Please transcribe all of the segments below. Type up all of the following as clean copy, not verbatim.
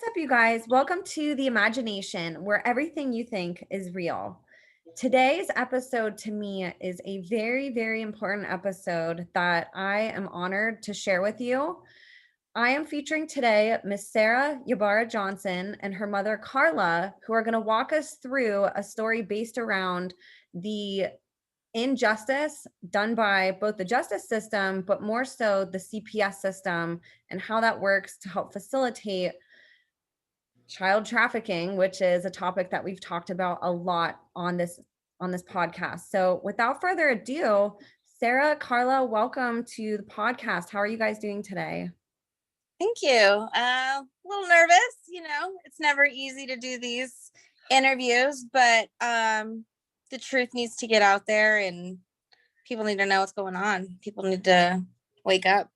What's up, you guys? Welcome to The Imagination, where everything you think is real. Today's episode to me is a very, very important episode that I am honored to share with you. I am featuring today Miss Sara Ybarra Johnson and her mother, Karla, who are going to walk us through a story based around the injustice done by both the justice system, but more so the CPS system, and how that works to help facilitate child trafficking, which is a topic that we've talked about a lot on this podcast. So without further ado, Sara, Karla, welcome to the podcast. How are you guys doing today? Thank you. A little nervous, it's never easy to do these interviews, but the truth needs to get out there and people need to know what's going on. People need to wake up.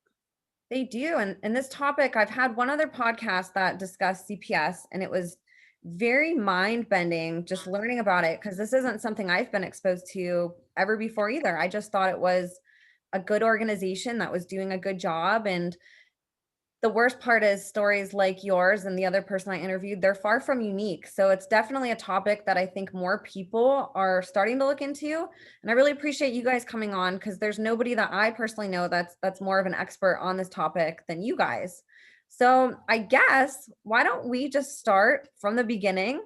They do. And this topic, I've had one other podcast that discussed CPS, and it was very mind-bending just learning about it, because this isn't something I've been exposed to ever before either. I just thought it was a good organization that was doing a good job. And the worst part is stories like yours and the other person I interviewed, they're far from unique. So it's definitely a topic that I think more people are starting to look into. And I really appreciate you guys coming on, because there's nobody that I personally know that's more of an expert on this topic than you guys. So I guess, why don't we just start from the beginning?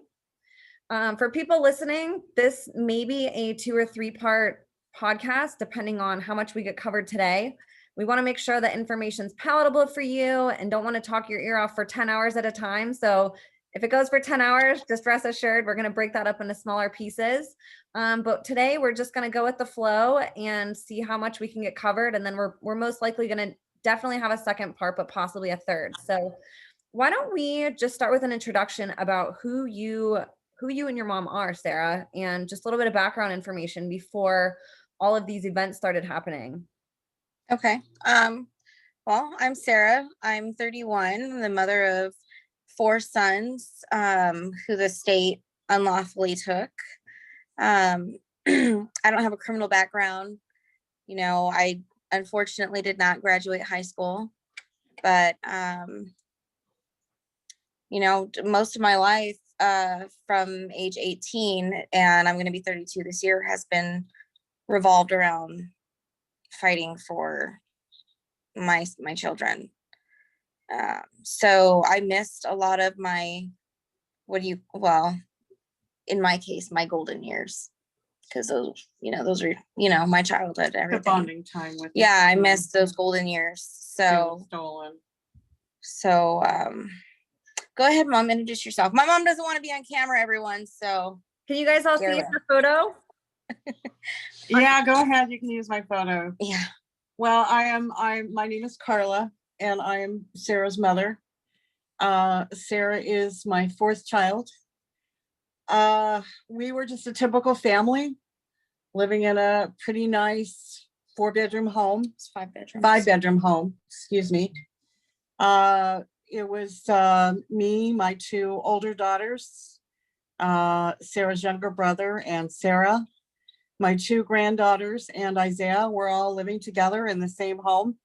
For people listening, this may be a 2 or 3 part podcast, depending on how much we get covered today. We want to make sure that information's palatable for you and don't want to talk your ear off for 10 hours at a time. So if it goes for 10 hours, just rest assured, we're going to break that up into smaller pieces. But today we're just going to go with the flow and see how much we can get covered. And then we're most likely going to definitely have a second part, but possibly a third. So why don't we just start with an introduction about who you and your mom are, Sara, and just a little bit of background information before all of these events started happening. Okay. Well, I'm Sara. I'm 31, the mother of 4 sons, who the state unlawfully took. I don't have a criminal background. I unfortunately did not graduate high school, but, most of my life, from age 18, and I'm going to be 32 this year, has been revolved around fighting for my children. So I missed a lot of my, in my case, my golden years, because those are, my childhood, everything. The bonding time with. Yeah, I missed those golden years. So stolen. So go ahead, Mom, introduce yourself. My mom doesn't want to be on camera, everyone. So can you guys all see her photo? Yeah, go ahead. You can use my photo. Yeah. Well, my name is Karla, and I am Sara's mother. Sara is my 4th child. We were just a typical family living in a pretty nice 4-bedroom home. It's 5 bedrooms. 5-bedroom home, excuse me. It was me, my 2 older daughters, Sara's younger brother, and Sara. My 2 granddaughters and Isaiah were all living together in the same home.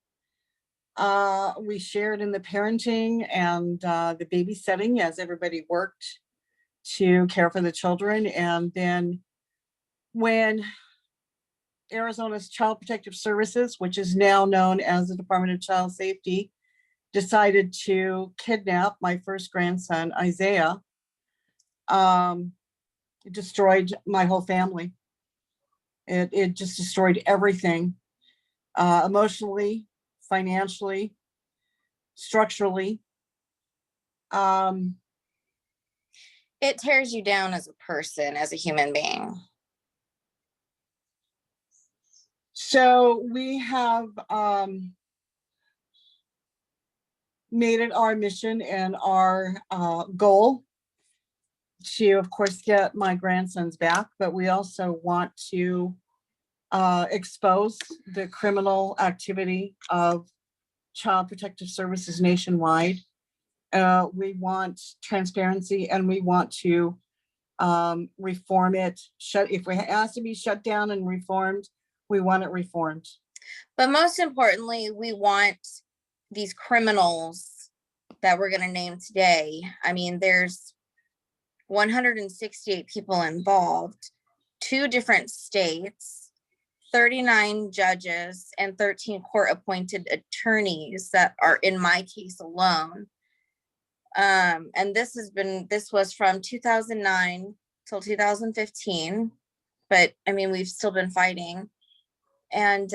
We shared in the parenting and the babysitting as everybody worked to care for the children. And then when Arizona's Child Protective Services, which is now known as the Department of Child Safety, decided to kidnap my first grandson, Isaiah, it destroyed my whole family. It just destroyed everything, emotionally, financially, structurally. It tears you down as a person, as a human being. So we have made it our mission and our goal to, of course, get my grandsons back, but we also want to expose the criminal activity of Child Protective Services nationwide. We want transparency, and we want to reform it. If it has to be shut down and reformed, we want it reformed. But most importantly, we want these criminals that we're going to name today. I mean, there's 168 people involved, 2 different states, 39 judges, and 13 court-appointed attorneys that are in my case alone. And this was from 2009 till 2015, but I mean, we've still been fighting. And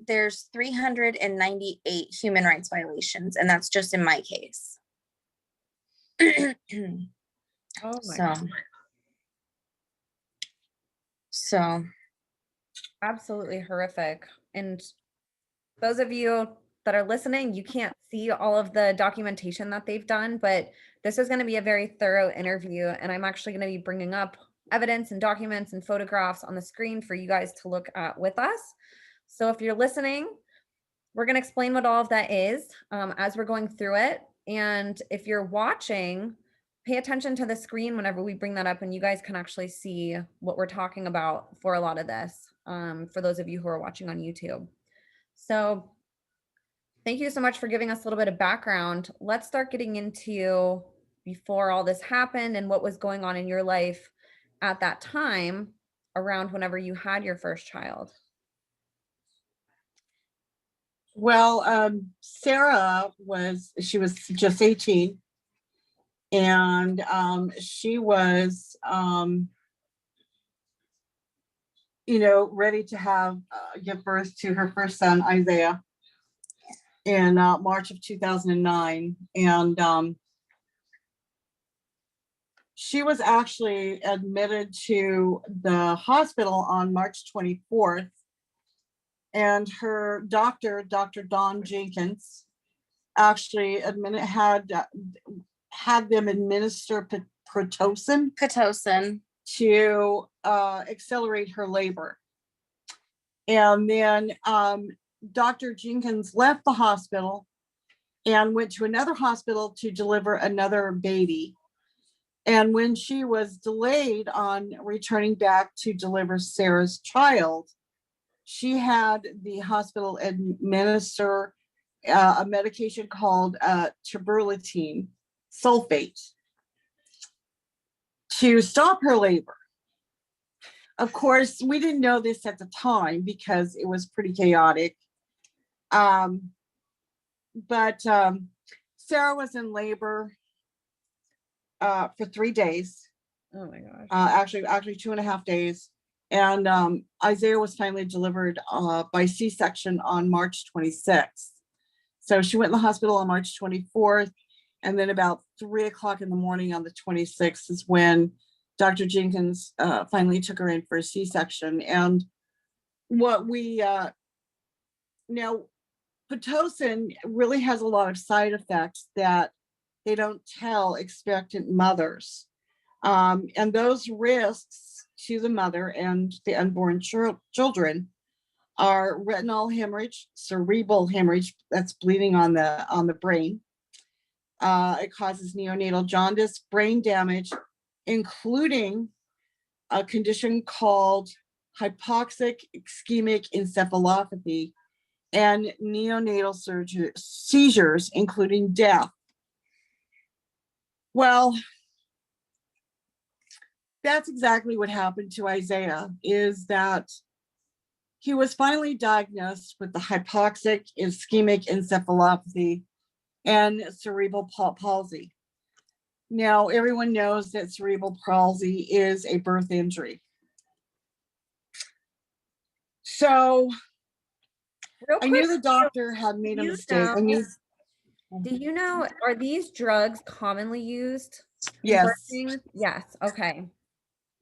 there's 398 human rights violations, and that's just in my case. Oh my So, God. so Absolutely horrific. And those of you that are listening, you can't see all of the documentation that they've done, but this is going to be a very thorough interview. And I'm actually going to be bringing up evidence and documents and photographs on the screen for you guys to look at with us. So if you're listening, we're going to explain what all of that is as we're going through it. And if you're watching, pay attention to the screen whenever we bring that up, and you guys can actually see what we're talking about for a lot of this, for those of you who are watching on YouTube. So thank you so much for giving us a little bit of background. Let's start getting into before all this happened and what was going on in your life at that time around whenever you had your first child. Well, Sarah was just 18, and she was, ready to give birth to her first son, Isaiah, in March of 2009. And she was actually admitted to the hospital on March 24th. And her doctor, Dr. Don Jenkins, actually had them administer Pitocin to accelerate her labor. And then Dr. Jenkins left the hospital and went to another hospital to deliver another baby. And when she was delayed on returning back to deliver Sarah's child, she had the hospital administer a medication called terbutaline sulfate to stop her labor. Of course, we didn't know this at the time because it was pretty chaotic. But Sarah was in labor for 3 days. Oh my gosh. Actually 2.5 days. And Isaiah was finally delivered by C-section on March 26th. So she went in the hospital on March 24th. And then about 3 o'clock in the morning on the 26th is when Dr. Jenkins finally took her in for a C-section. And what we, now, Pitocin really has a lot of side effects that they don't tell expectant mothers. And those risks to the mother and the unborn children are retinal hemorrhage, cerebral hemorrhage, that's bleeding on the brain. It causes neonatal jaundice, brain damage, including a condition called hypoxic ischemic encephalopathy, and neonatal seizures, including death. Well, that's exactly what happened to Isaiah, is that he was finally diagnosed with the hypoxic ischemic encephalopathy and cerebral palsy. Now, everyone knows that cerebral palsy is a birth injury. So I knew the doctor had made a mistake. Do you know, are these drugs commonly used? Yes. Yes. Okay.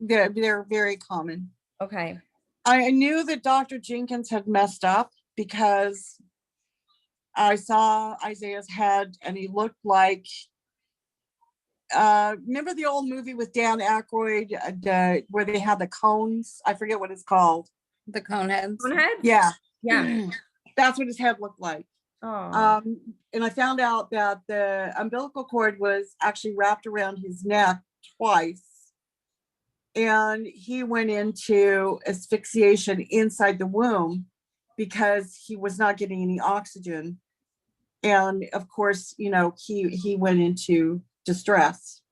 They're very common. Okay. I knew that Dr. Jenkins had messed up because I saw Isaiah's head and he looked like, remember the old movie with Dan Aykroyd where they had the cones? I forget what it's called. The cone heads. Yeah. Yeah. That's what his head looked like. Oh. And I found out that the umbilical cord was actually wrapped around his neck twice. And he went into asphyxiation inside the womb because he was not getting any oxygen. And of course, he went into distress.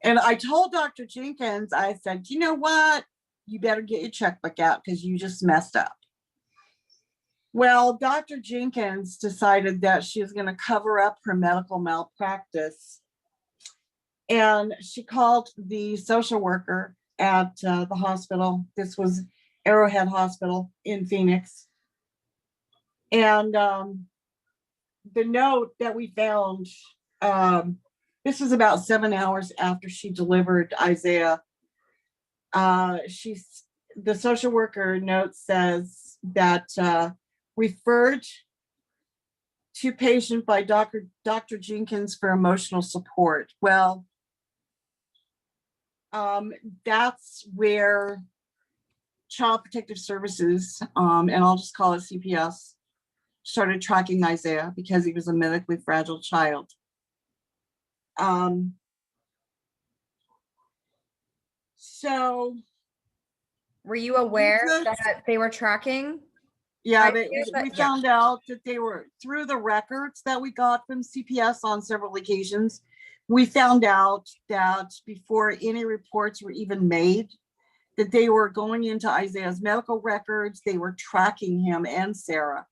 And I told Dr. Jenkins, I said, you know what? You better get your checkbook out because you just messed up. Well, Dr. Jenkins decided that she was going to cover up her medical malpractice. And she called the social worker at the hospital. This was Arrowhead Hospital in Phoenix. And the note that we found, this was about 7 hours after she delivered Isaiah. The social worker note says that referred to patient by Dr. Jenkins for emotional support. Well, that's where Child Protective Services, and I'll just call it CPS, started tracking Isaiah because he was a medically fragile child. So were you aware that they were tracking? Yeah, we found out that they were, through the records that we got from CPS on several occasions, we found out that before any reports were even made, that they were going into Isaiah's medical records, they were tracking him and Sarah.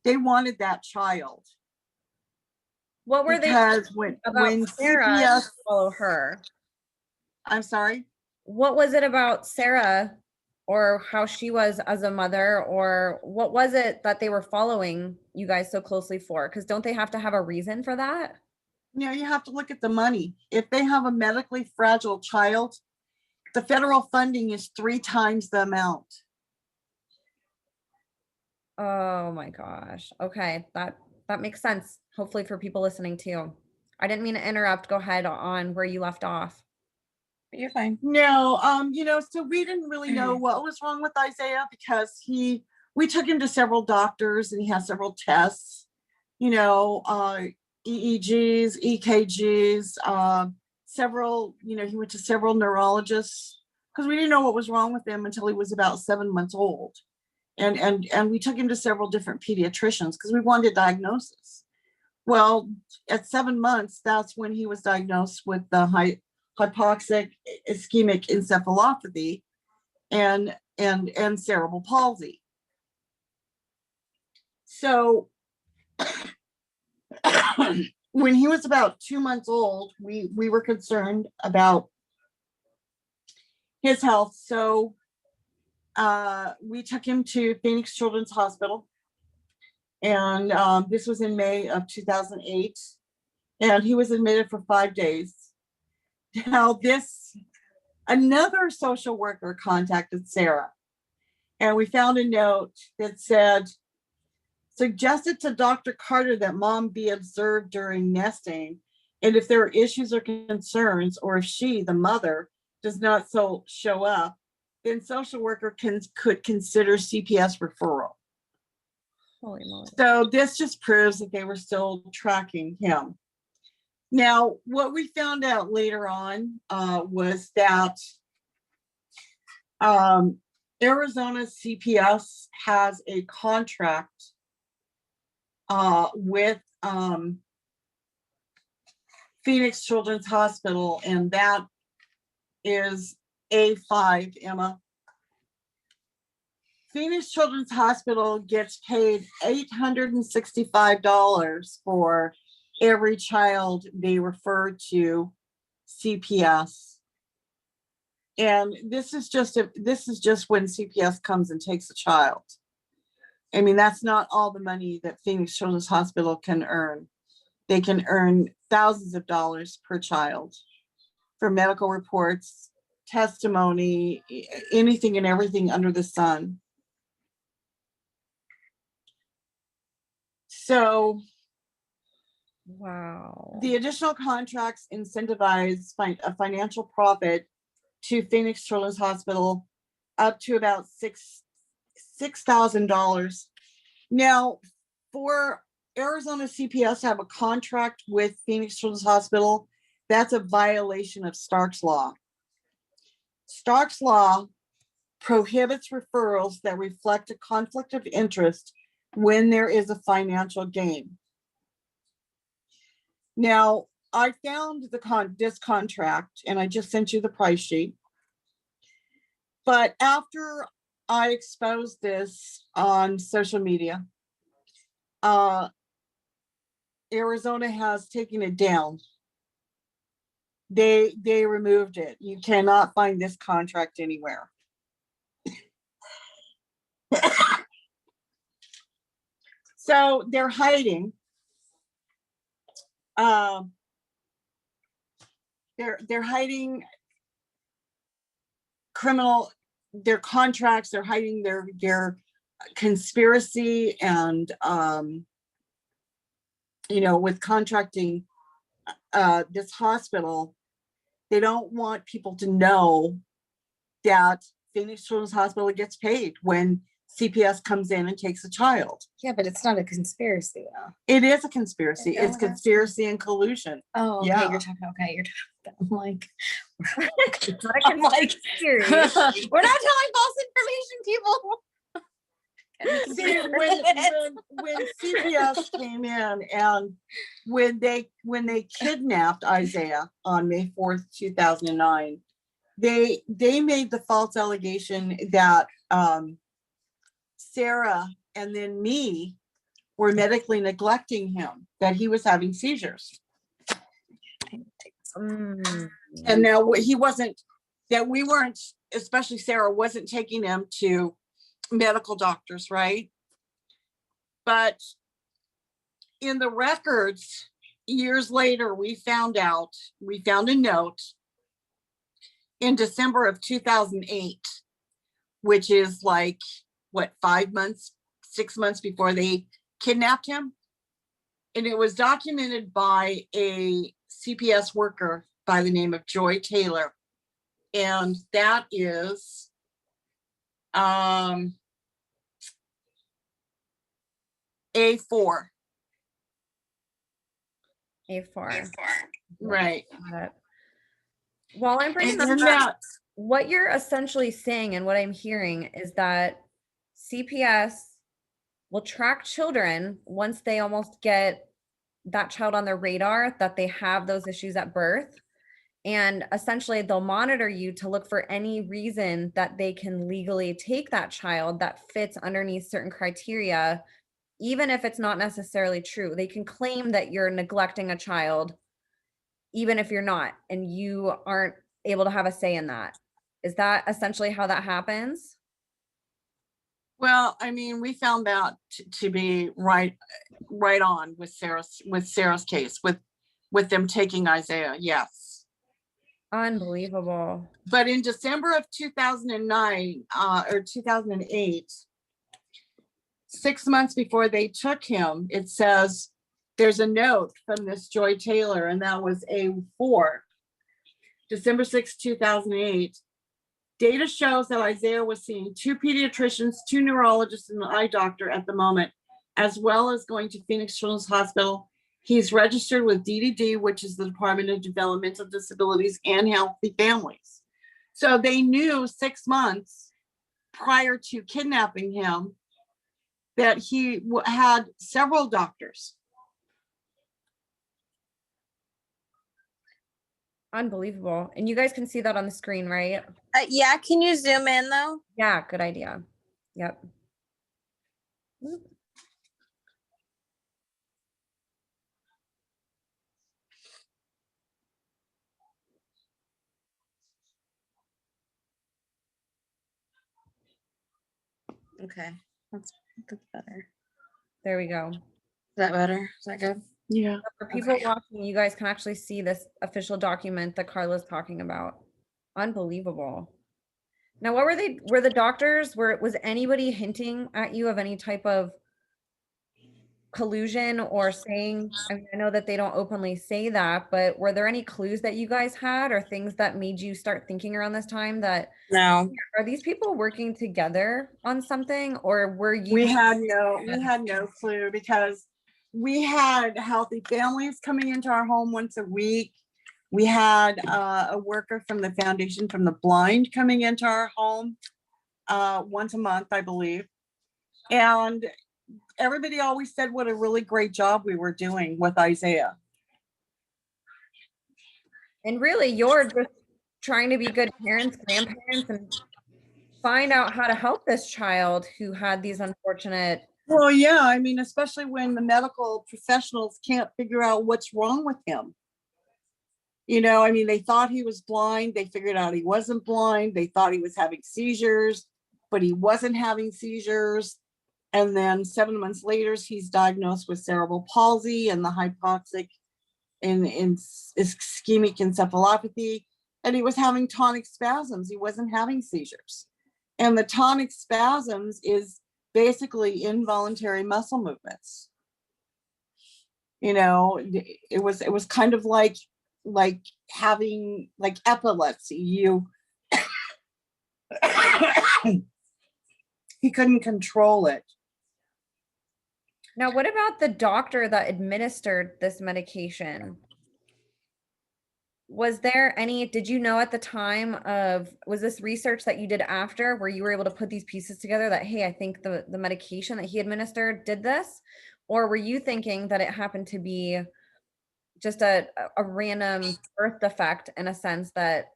They wanted that child. What were they about Sarah CPS, to follow her? I'm sorry? What was it about Sarah or how she was as a mother, or what was it that they were following you guys so closely for? Because don't they have to have a reason for that? You have to look at the money. If they have a medically fragile child, the federal funding is 3 times the amount. Oh my gosh. Okay, that makes sense. Hopefully for people listening too. I didn't mean to interrupt. Go ahead on where you left off. You're fine. No, so we didn't really know what was wrong with Isaiah because we took him to several doctors and he had several tests, EEGs, EKGs, several, he went to several neurologists because we didn't know what was wrong with him until he was about 7 months old. And we took him to several different pediatricians because we wanted a diagnosis. Well, at 7 months, that's when he was diagnosed with the hypoxic ischemic encephalopathy and cerebral palsy. So when he was about 2 months old, we were concerned about his health. So we took him to Phoenix Children's Hospital. And this was in May of 2008. And he was admitted for 5 days. Now, another social worker contacted Sarah, and we found a note that said, suggested to Dr. Carter that mom be observed during nesting, and if there are issues or concerns, or if she, the mother, does not show up, then social worker could consider CPS referral. Holy moly. So this just proves that they were still tracking him. Now, what we found out later on was that Arizona CPS has a contract with Phoenix Children's Hospital, and that is A5, Emma. Phoenix Children's Hospital gets paid $865 for every child they refer to CPS. And this is just when CPS comes and takes a child. I mean, that's not all the money that Phoenix Children's Hospital can earn. They can earn thousands of dollars per child for medical reports, testimony, anything and everything under the sun. So, wow. The additional contracts incentivize a financial profit to Phoenix Children's Hospital up to about $6,000. Now, for Arizona CPS to have a contract with Phoenix Children's Hospital, that's a violation of Stark's Law. Stark's Law prohibits referrals that reflect a conflict of interest when there is a financial gain. Now, I found this contract, and I just sent you the price sheet. But after I exposed this on social media, Arizona has taken it down. They removed it. You cannot find this contract anywhere. So they're hiding. They're hiding their contracts. They're hiding their conspiracy and with contracting this hospital. They don't want people to know that Phoenix Children's Hospital gets paid when CPS comes in and takes a child. Yeah, but it's not a conspiracy though. It is a conspiracy. Yeah. It's conspiracy and collusion. Oh, okay. Yeah. You're talking about. I'm like, It's not a I'm like, conspiracy. we're not telling false information, people. See, when CPS came in and when they kidnapped Isaiah on May 4th, 2009, they made the false allegation that Sarah and then me were medically neglecting him, that he was having seizures. And now we weren't, especially Sarah, wasn't taking him to medical doctors, right? But in the records, years later, we found a note in December of 2008, which is like, what, 5 months, 6 months before they kidnapped him. And it was documented by a CPS worker by the name of Joy Taylor. And that is A4. A4. Right. While I'm bringing And that up, what you're essentially saying and what I'm hearing is that CPS will track children once they almost get that child on their radar, that they have those issues at birth. And essentially they'll monitor you to look for any reason that they can legally take that child that fits underneath certain criteria, even if it's not necessarily true. They can claim that you're neglecting a child, even if you're not, and you aren't able to have a say in that. Is that essentially how that happens? Well, I mean, we found that to be right on with Sarah's case, with them taking Isaiah. Yes. Unbelievable. But in December of 2009 or 2008, 6 months before they took him, it says there's a note from this Joy Taylor, and that was A4, December 6, 2008. Data shows that Isaiah was seeing 2 pediatricians, 2 neurologists, and an eye doctor at the moment, as well as going to Phoenix Children's Hospital. He's registered with DDD, which is the Department of Developmental Disabilities and Healthy Families. So they knew 6 months prior to kidnapping him that he had several doctors. Unbelievable. And you guys can see that on the screen, right? Yeah, can you zoom in though? Yeah, good idea. Yep. Okay, that's better. There we go. Is that better? Is that good? Yeah. For people watching, you guys can actually see this official document that Karla's talking about. Unbelievable. Now, what were the doctors, was anybody hinting at you of any type of collusion or saying, I mean, I know that they don't openly say that, but were there any clues that you guys had or things that made you start thinking around this time that, No. are these people working together on something, or were you? We had no clue, because we had healthy families coming into our home once a week. We had a worker from the Foundation from the Blind coming into our home once a month, I believe. And everybody always said what a really great job we were doing with Isaiah. And really, you're just trying to be good parents, grandparents, and find out how to help this child who had these unfortunate. Well, yeah, I mean, especially when the medical professionals can't figure out what's wrong with him. You know, I mean, they thought he was blind. They figured out he wasn't blind. They thought he was having seizures, but he wasn't having seizures. And then 7 months later, he's diagnosed with cerebral palsy and the hypoxic and ischemic encephalopathy. And he was having tonic spasms. He wasn't having seizures. And the tonic spasms is basically involuntary muscle movements. You know, it was kind of like having like epilepsy. He couldn't control it. Now, what about the doctor that administered this medication? Was there any, did you know at the time of, was this research that you did after where you were able to put these pieces together that, hey, I think the medication that he administered did this? Or were you thinking that it happened to be just a random birth defect in a sense that?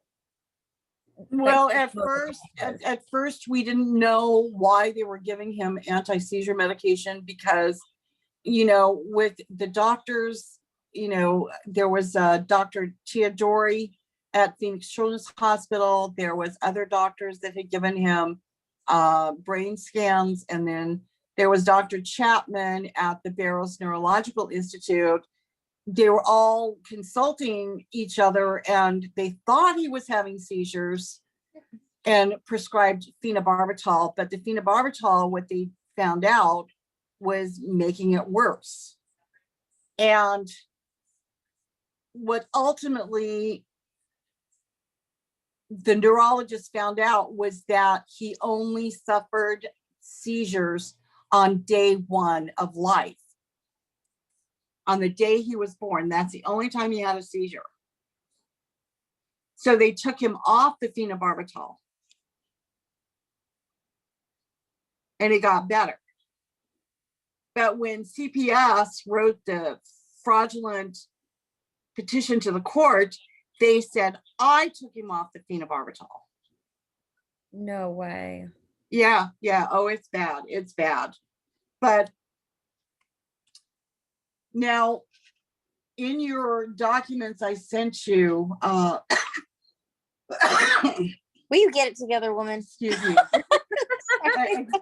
Well, at first we didn't know why they were giving him anti-seizure medication because, you know, with the doctors, you know, there was Dr. Teodori at Phoenix Children's Hospital. There was other doctors that had given him brain scans. And then there was Dr. Chapman at the Barrows Neurological Institute. They were all consulting each other and they thought he was having seizures and prescribed phenobarbital, but the phenobarbital, what they found out was making it worse. And what ultimately the neurologist found out was that he only suffered seizures on day 1 of life. On the day he was born, that's the only time he had a seizure. So they took him off the phenobarbital. And it got better. But when CPS wrote the fraudulent petition to the court, they said, I took him off the phenobarbital. No way. Yeah. Oh, it's bad. It's bad. But now, in your documents I sent you, Will you get it together, woman? excuse me,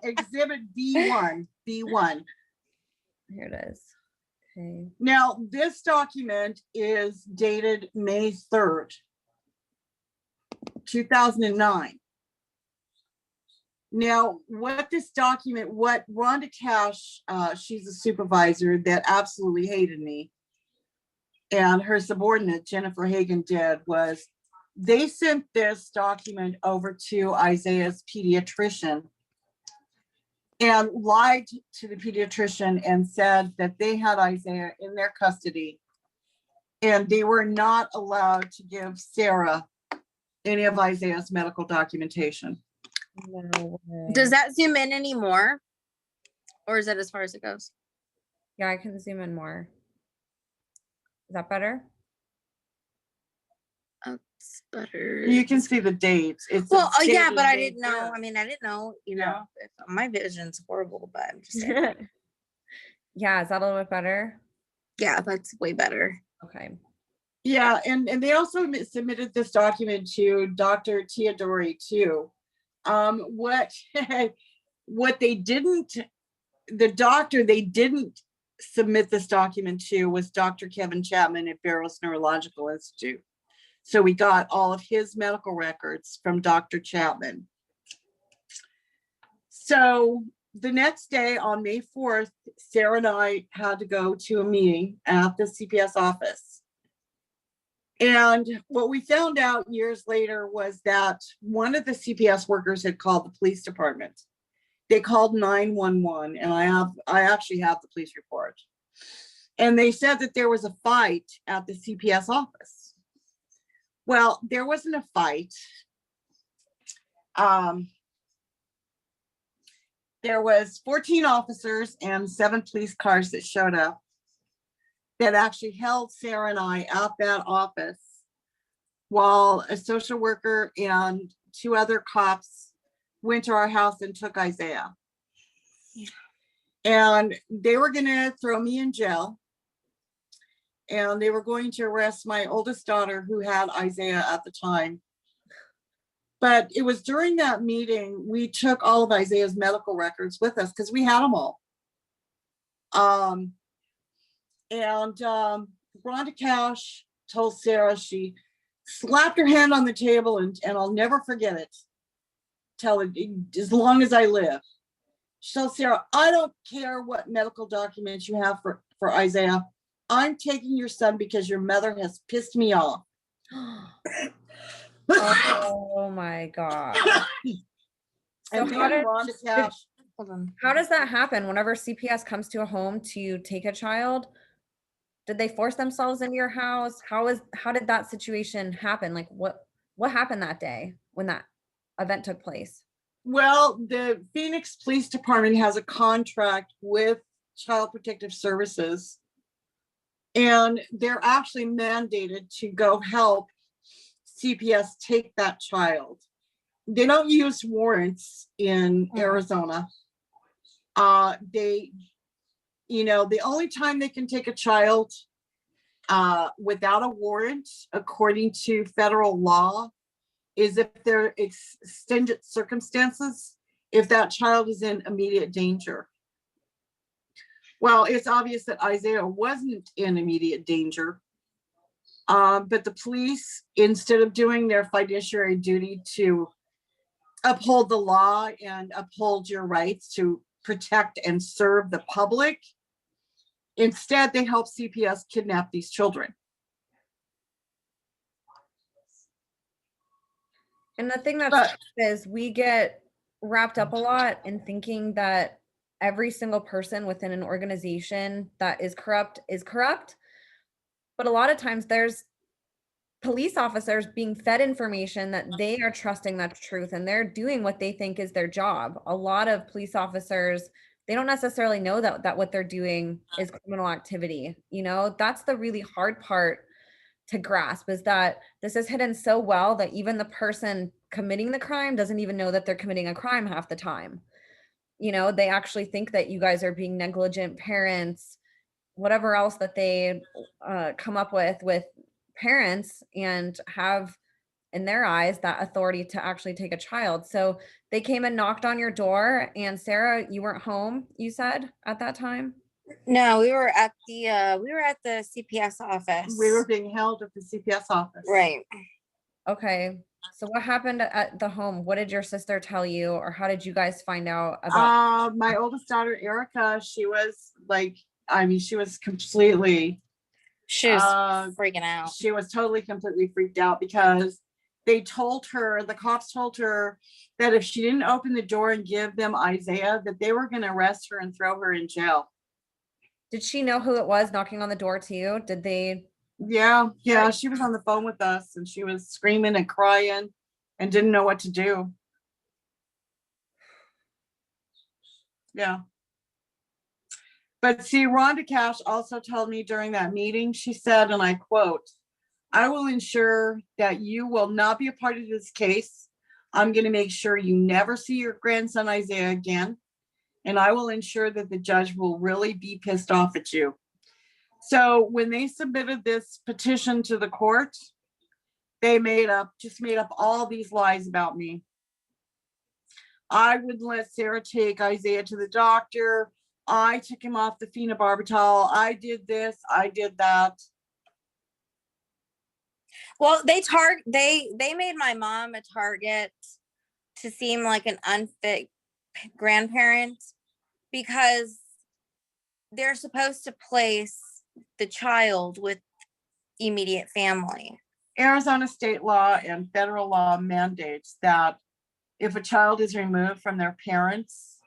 exhibit B1. Here it is. Okay. Now, this document is dated May 3rd, 2009. Now, what Rhonda Cash, she's a supervisor that absolutely hated me, and her subordinate, Jennifer Hagan, did was they sent this document over to Isaiah's pediatrician and lied to the pediatrician and said that they had Isaiah in their custody and they were not allowed to give Sarah any of Isaiah's medical documentation. No way. Does that zoom in anymore? Or is that as far as it goes? Yeah, I can zoom in more. Is that better? Oh, it's better. You can see the dates. Well, oh yeah, but I didn't know. I mean, I didn't know, you know, if my vision's horrible, but I'm just saying. Yeah, is that a little bit better? Yeah, that's way better. Okay. Yeah, and they also submitted this document to Dr. Teodori too. What they didn't, the doctor they didn't submit this document to was Dr. Kevin Chapman at Barrows Neurological Institute. So we got all of his medical records from Dr. Chapman. So the next day on May 4th, Sarah and I had to go to a meeting at the CPS office. And what we found out years later was that one of the CPS workers had called the police department. They called 911, and I actually have the police report. And they said that there was a fight at the CPS office. Well, there wasn't a fight. there was 14 officers and 7 police cars that showed up that actually held Sarah and I at that office while a social worker and 2 other cops went to our house and took Isaiah. And they were going to throw me in jail. And they were going to arrest my oldest daughter, who had Isaiah at the time. But it was during that meeting, we took all of Isaiah's medical records with us because we had them all. Rhonda Cash told Sarah, she slapped her hand on the table, and I'll never forget it, as long as I live. She told Sarah, I don't care what medical documents you have for Isaiah. I'm taking your son because your mother has pissed me off. Oh my God. So And how then Rhonda Cash, how does that happen whenever CPS comes to a home to take a child? Did they force themselves into your house? How did that situation happen? Like what happened that day when that event took place? well, the Phoenix Police Department has a contract with Child Protective Services, and they're actually mandated to go help CPS take that child. They don't use warrants in Arizona. The only time they can take a child without a warrant, according to federal law, is if there are extended circumstances, if that child is in immediate danger. Well, it's obvious that Isaiah wasn't in immediate danger. But the police, instead of doing their fiduciary duty to uphold the law and uphold your rights to protect and serve the public, instead they help CPS kidnap these children. And the thing that's is we get wrapped up a lot in thinking that every single person within an organization that is corrupt. But a lot of times there's police officers being fed information that they are trusting that's truth, and they're doing what they think is their job. A lot of police officers, they don't necessarily know that what they're doing is criminal activity. That's the really hard part to grasp, is that this is hidden so well that even the person committing the crime doesn't even know that they're committing a crime half the time. They actually think that you guys are being negligent parents, whatever else that they come up with parents, and have in their eyes that authority to actually take a child. So they came and knocked on your door, and Sarah, you weren't home, you said, at that time? No, we were at the CPS office. We were being held at the CPS office. Right. Okay. So what happened at the home? What did your sister tell you, or how did you guys find out about? My oldest daughter, Erica, she was completely. She was freaking out. She was totally, completely freaked out because the cops told her that if she didn't open the door and give them Isaiah, that they were going to arrest her and throw her in jail. Did she know who it was knocking on the door to you? Did they? Yeah. She was on the phone with us, and she was screaming and crying and didn't know what to do. Yeah. But see, Rhonda Cash also told me during that meeting, she said, and I quote, I will ensure that you will not be a part of this case. I'm going to make sure you never see your grandson Isaiah again. And I will ensure that the judge will really be pissed off at you. So when they submitted this petition to the court, they just made up all these lies about me. I wouldn't let Sarah take Isaiah to the doctor. I took him off the phenobarbital. I did this, I did that. Well, they made my mom a target to seem like an unfit grandparent, because they're supposed to place the child with immediate family. Arizona state law and federal law mandates that if a child is removed from their parents,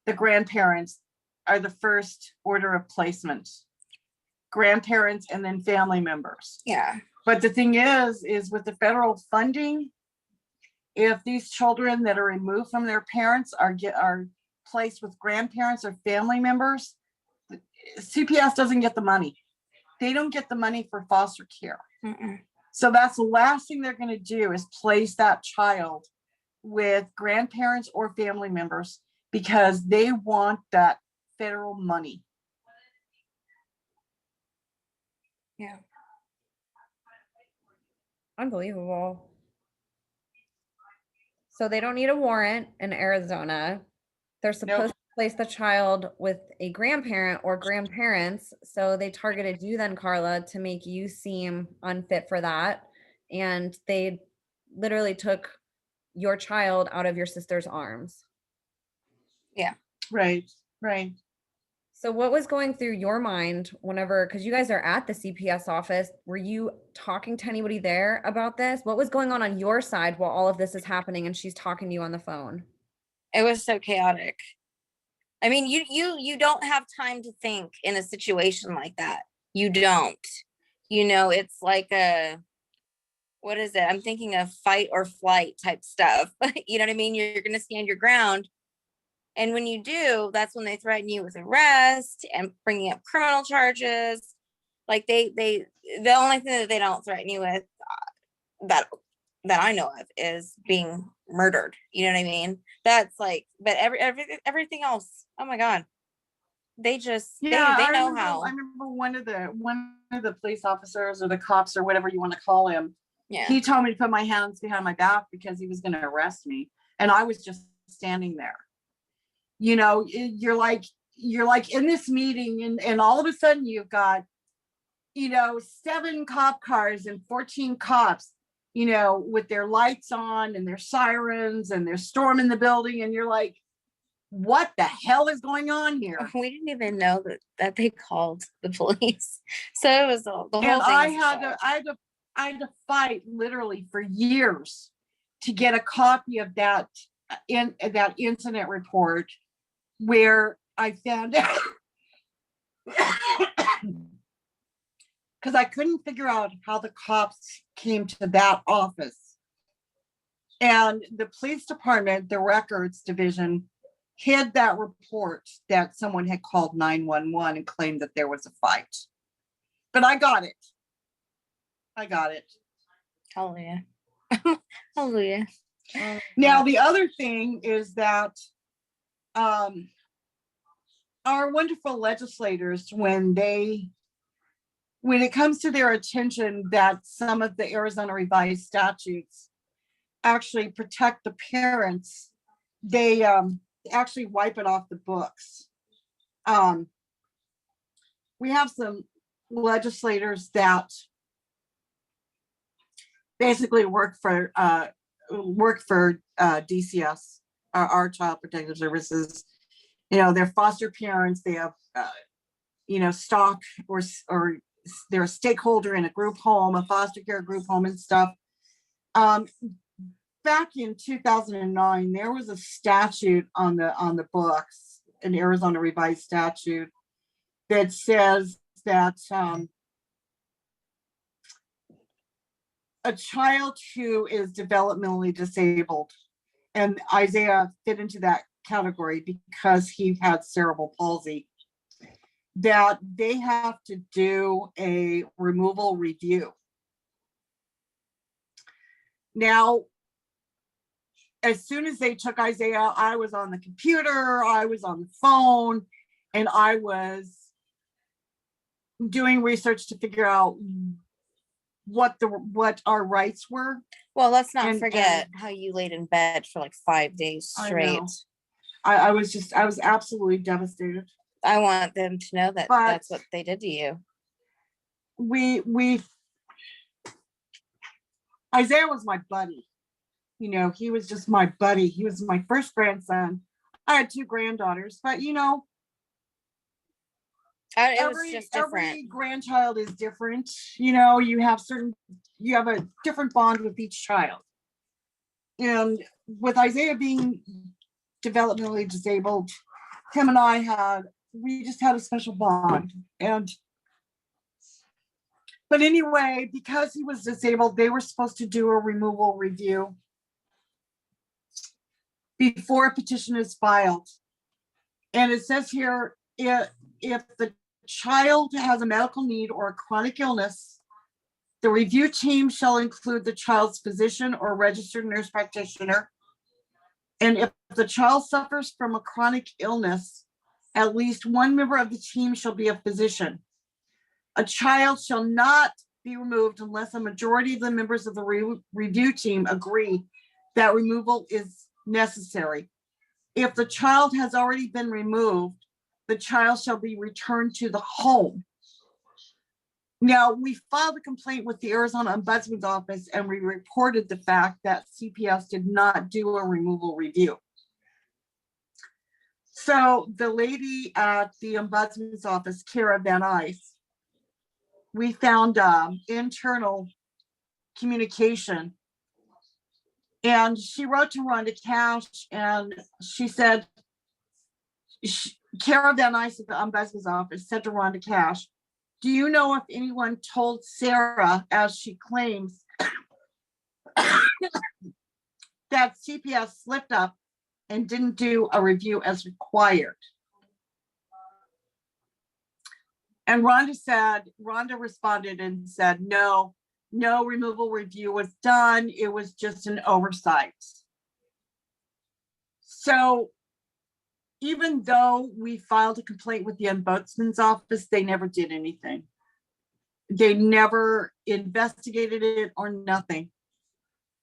the grandparents are the first order of placement. Grandparents and then family members. Yeah. But the thing is with the federal funding, if these children that are removed from their parents are placed with grandparents or family members, CPS doesn't get the money. They don't get the money for foster care. Mm-mm. So that's the last thing they're going to do is place that child with grandparents or family members because they want that federal money. Yeah. Unbelievable. So they don't need a warrant in Arizona. They're supposed to place the child with a grandparent or grandparents. So they targeted you then, Karla, to make you seem unfit for that. And they literally took your child out of your sister's arms. Yeah. Right. So what was going through your mind whenever, because you guys are at the CPS office, were you talking to anybody there about this? What was going on your side while all of this is happening and she's talking to you on the phone? It was so chaotic. I mean, you don't have time to think in a situation like that. You don't. It's like what is it? I'm thinking of fight or flight type stuff. You know what I mean? You're going to stand your ground. And when you do, that's when they threaten you with arrest and bringing up criminal charges. Like the only thing that they don't threaten you with that I know of is being murdered. You know what I mean? That's like, but everything else, oh my God. They just, they know how. I remember one of the police officers or the cops or whatever you want to call him. Yeah. He told me to put my hands behind my back because he was going to arrest me. And I was just standing there. You're like in this meeting and all of a sudden you've got, 7 cop cars and 14 cops, with their lights on and their sirens and they're storming the building. And you're like, what the hell is going on here? We didn't even know that they called the police. So it was the whole thing. And I had to fight literally for years to get a copy of that incident report where I found out because I couldn't figure out how the cops came to that office. And the police department, the records division, hid that report that someone had called 911 and claimed that there was a fight. But I got it. Hallelujah. Hallelujah. Now, the other thing is that our wonderful legislators, when it comes to their attention that some of the Arizona revised statutes actually protect the parents, they actually wipe it off the books. We have some legislators that basically work for DCS, our Child Protective Services. They're foster parents. They have stock or they're a stakeholder in a group home, a foster care group home and stuff. Back in 2009, there was a statute on the books, an Arizona revised statute that says that a child who is developmentally disabled, and Isaiah fit into that category because he had cerebral palsy, that they have to do a removal review. Now, as soon as they took Isaiah, I was on the computer, I was on the phone, and I was doing research to figure out what our rights were. Well, let's not forget how you laid in bed for like 5 days straight. I was absolutely devastated. I want them to know that that's what they did to you. Isaiah was my buddy. He was just my buddy. He was my first grandson. I had 2 granddaughters, but it was just different. Every grandchild is different. You have a different bond with each child. And with Isaiah being developmentally disabled, him and we just had a special bond. But anyway, because he was disabled, they were supposed to do a removal review before a petition is filed. And it says here, if the child has a medical need or a chronic illness, the review team shall include the child's physician or registered nurse practitioner. And if the child suffers from a chronic illness, at least one member of the team shall be a physician. A child shall not be removed unless a majority of the members of the review team agree that removal is necessary. If the child has already been removed, the child shall be returned to the home. Now, we filed a complaint with the Arizona Ombudsman's Office and we reported the fact that CPS did not do a removal review. So the lady at the Ombudsman's Office, Kara Van Ice, we found internal communication. And she wrote to Rhonda Cash and she said, Kara Van Ice at the Ombudsman's Office said to Rhonda Cash, do you know if anyone told Sara, as she claims, that CPS slipped up and didn't do a review as required? And Rhonda responded and said, no removal review was done. It was just an oversight. So even though we filed a complaint with the Ombudsman's Office, they never did anything. They never investigated it or nothing.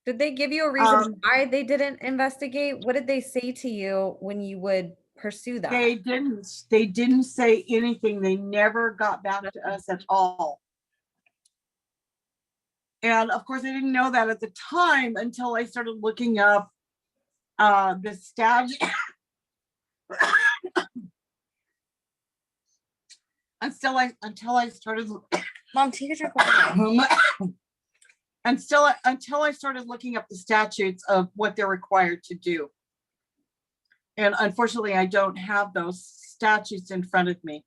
Did they give you a reason why they didn't investigate? What did they say to you when you would pursue that? They didn't say anything. They never got back to us at all. And of course, I didn't know that at the time until I started looking up the statute. until I started. Mom, take a drink of water. Until I started looking up the statutes of what they're required to do. And unfortunately, I don't have those statutes in front of me.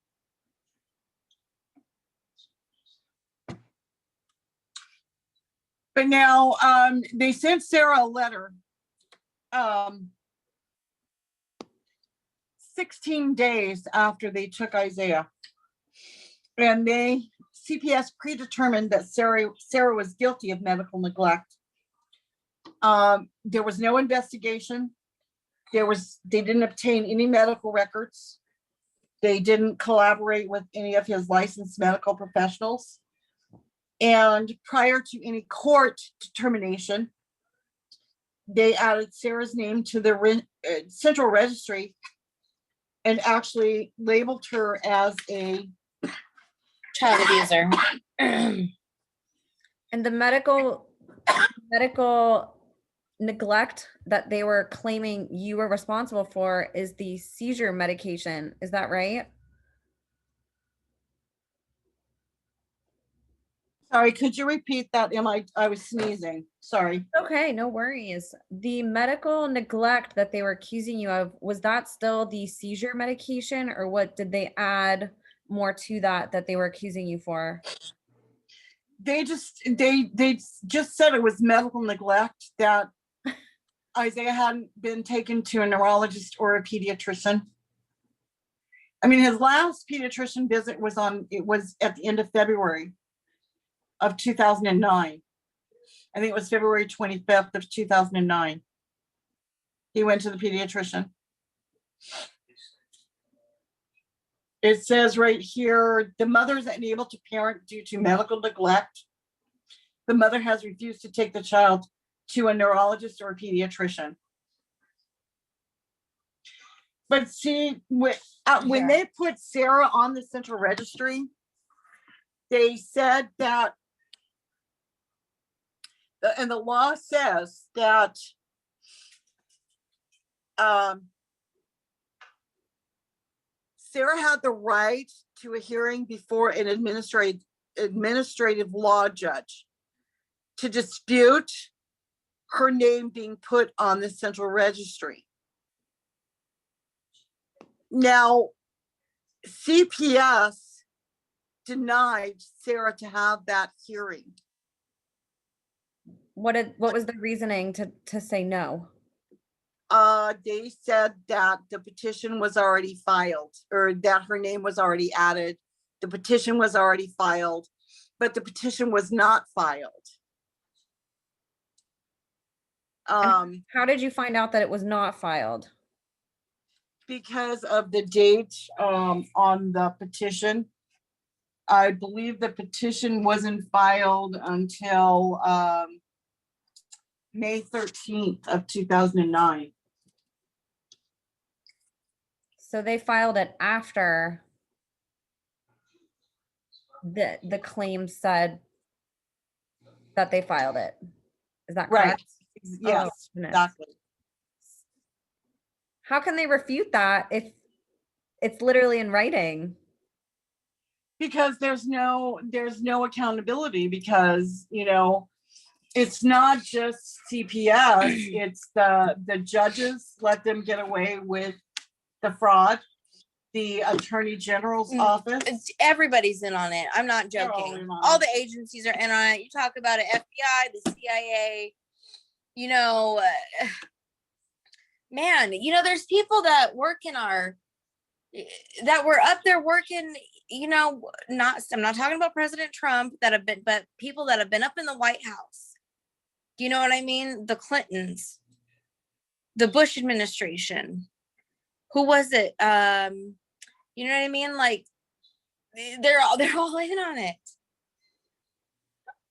But now they sent Sara a letter 16 days after they took Isaiah. And CPS predetermined that Sara was guilty of medical neglect. There was no investigation. They didn't obtain any medical records. They didn't collaborate with any of his licensed medical professionals. And prior to any court determination, they added Sara's name to the central registry and actually labeled her as a Child abuser. And the medical neglect that they were claiming you were responsible for is the seizure medication. Is that right? Sorry, could you repeat that? I was sneezing. Sorry. Okay, no worries. The medical neglect that they were accusing you of, was that still the seizure medication, or what did they add more to that they were accusing you for? They just said it was medical neglect, that Isaiah hadn't been taken to a neurologist or a pediatrician. I mean, his last pediatrician visit was at the end of February of 2009. I think it was February 25th of 2009. He went to the pediatrician. It says right here, the mother is unable to parent due to medical neglect. The mother has refused to take the child to a neurologist or a pediatrician. But see, when they put Sara on the central registry, they said that, and the law says that Sara had the right to a hearing before an administrative law judge to dispute her name being put on the central registry. Now, CPS denied Sara to have that hearing. What was the reasoning to say no? They said that the petition was already filed, or that her name was already added. The petition was already filed, but the petition was not filed. How did you find out that it was not filed? Because of the date on the petition. I believe the petition wasn't filed until May 13th of 2009. So they filed it after the claim said that they filed it. Is that Right. correct? Yes, goodness. exactly. How can they refute that if it's literally in writing? Because there's no accountability, because, you know, it's not just CPS, it's the judges let them get away with the fraud. The Attorney General's office. Everybody's in on it. I'm not They're all joking. in on All it. the agencies are in on it. You talk about it, FBI, the CIA, you know, man, you know, there's people that work in that were up there working, you know, I'm not talking about President Trump but people that have been up in the White House. Do you know what I mean? The Clintons, the Bush administration. Who was it? You know what I mean? Like, they're all in on it.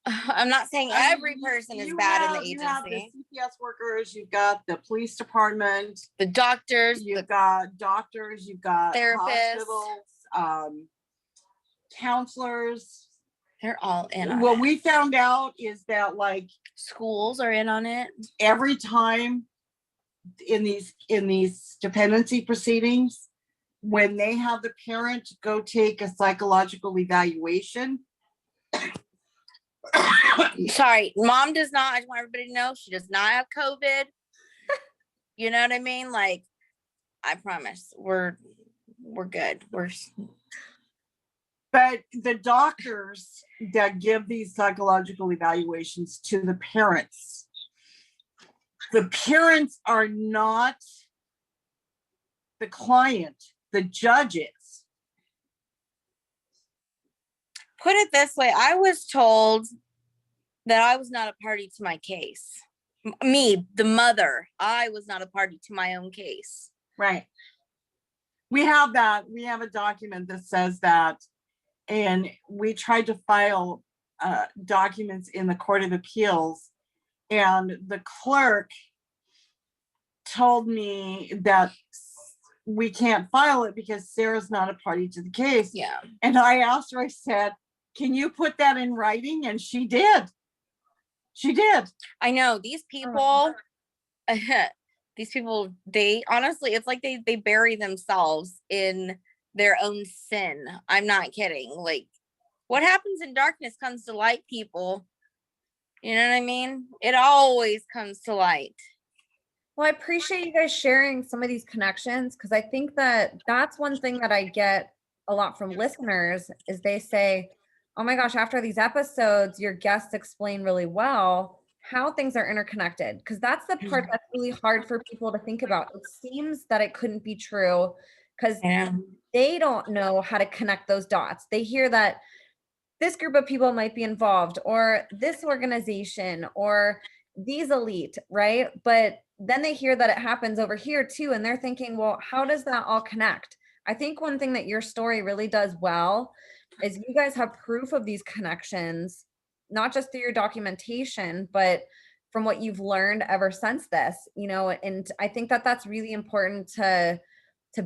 I'm not saying every person is bad in the You have the agency. CPS workers, you've got the police department, The doctors, you've got doctors, you've got therapists. hospitals, counselors. They're all in on What it. we found out is that, like, Schools are in on it. every time in these dependency proceedings, when they have the parent go take a psychological evaluation. Sorry, mom does not. I just want everybody to know she does not have COVID. You know what I mean? Like, I promise we're good. But the doctors that give these psychological evaluations to the parents are not the client, the judges. Put it this way, I was told that I was not a party to my case. Me, the mother, I was not a party to my own case. Right. We have that. We have a document that says that, and we tried to file documents in the Court of Appeals, and the clerk told me that we can't file it because Sarah's not a party to the case. Yeah. And I asked her, I said, can you put that in writing? And she did. She did. I know these people, they honestly, it's like they bury themselves in their own sin. I'm not kidding. Like, what happens in darkness comes to light, people. You know what I mean? It always comes to light. Well, I appreciate you guys sharing some of these connections, because I think that that's one thing that I get a lot from listeners is they say, oh my gosh, after these episodes, your guests explain really well how things are interconnected, because that's the part that's really hard for people to think about. It seems that it couldn't be true because they don't know how to connect those dots. They hear that this group of people might be involved, or this organization, or these elite, right? But then they hear that it happens over here too, and they're thinking, well, how does that all connect? I think one thing that your story really does well is you guys have proof of these connections, not just through your documentation, but from what you've learned ever since this, you know. And I think that that's really important to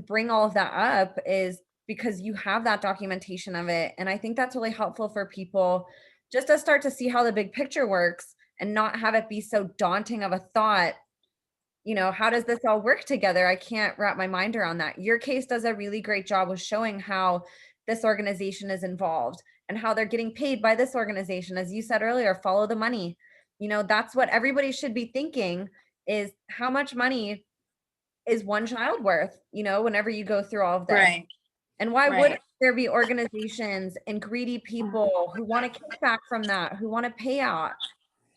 bring all of that up, is because you have that documentation of it. And I think that's really helpful for people just to start to see how the big picture works and not have it be so daunting of a thought. You know, how does this all work together? I can't wrap my mind around that. Your case does a really great job with showing how this organization is involved and how they're getting paid by this organization. As you said earlier, follow the money. You know, that's what everybody should be thinking, is how much money is one child worth, you know, whenever you go through all of this. Right. And why would there be organizations and greedy people who want to kick back from that, who want to pay out,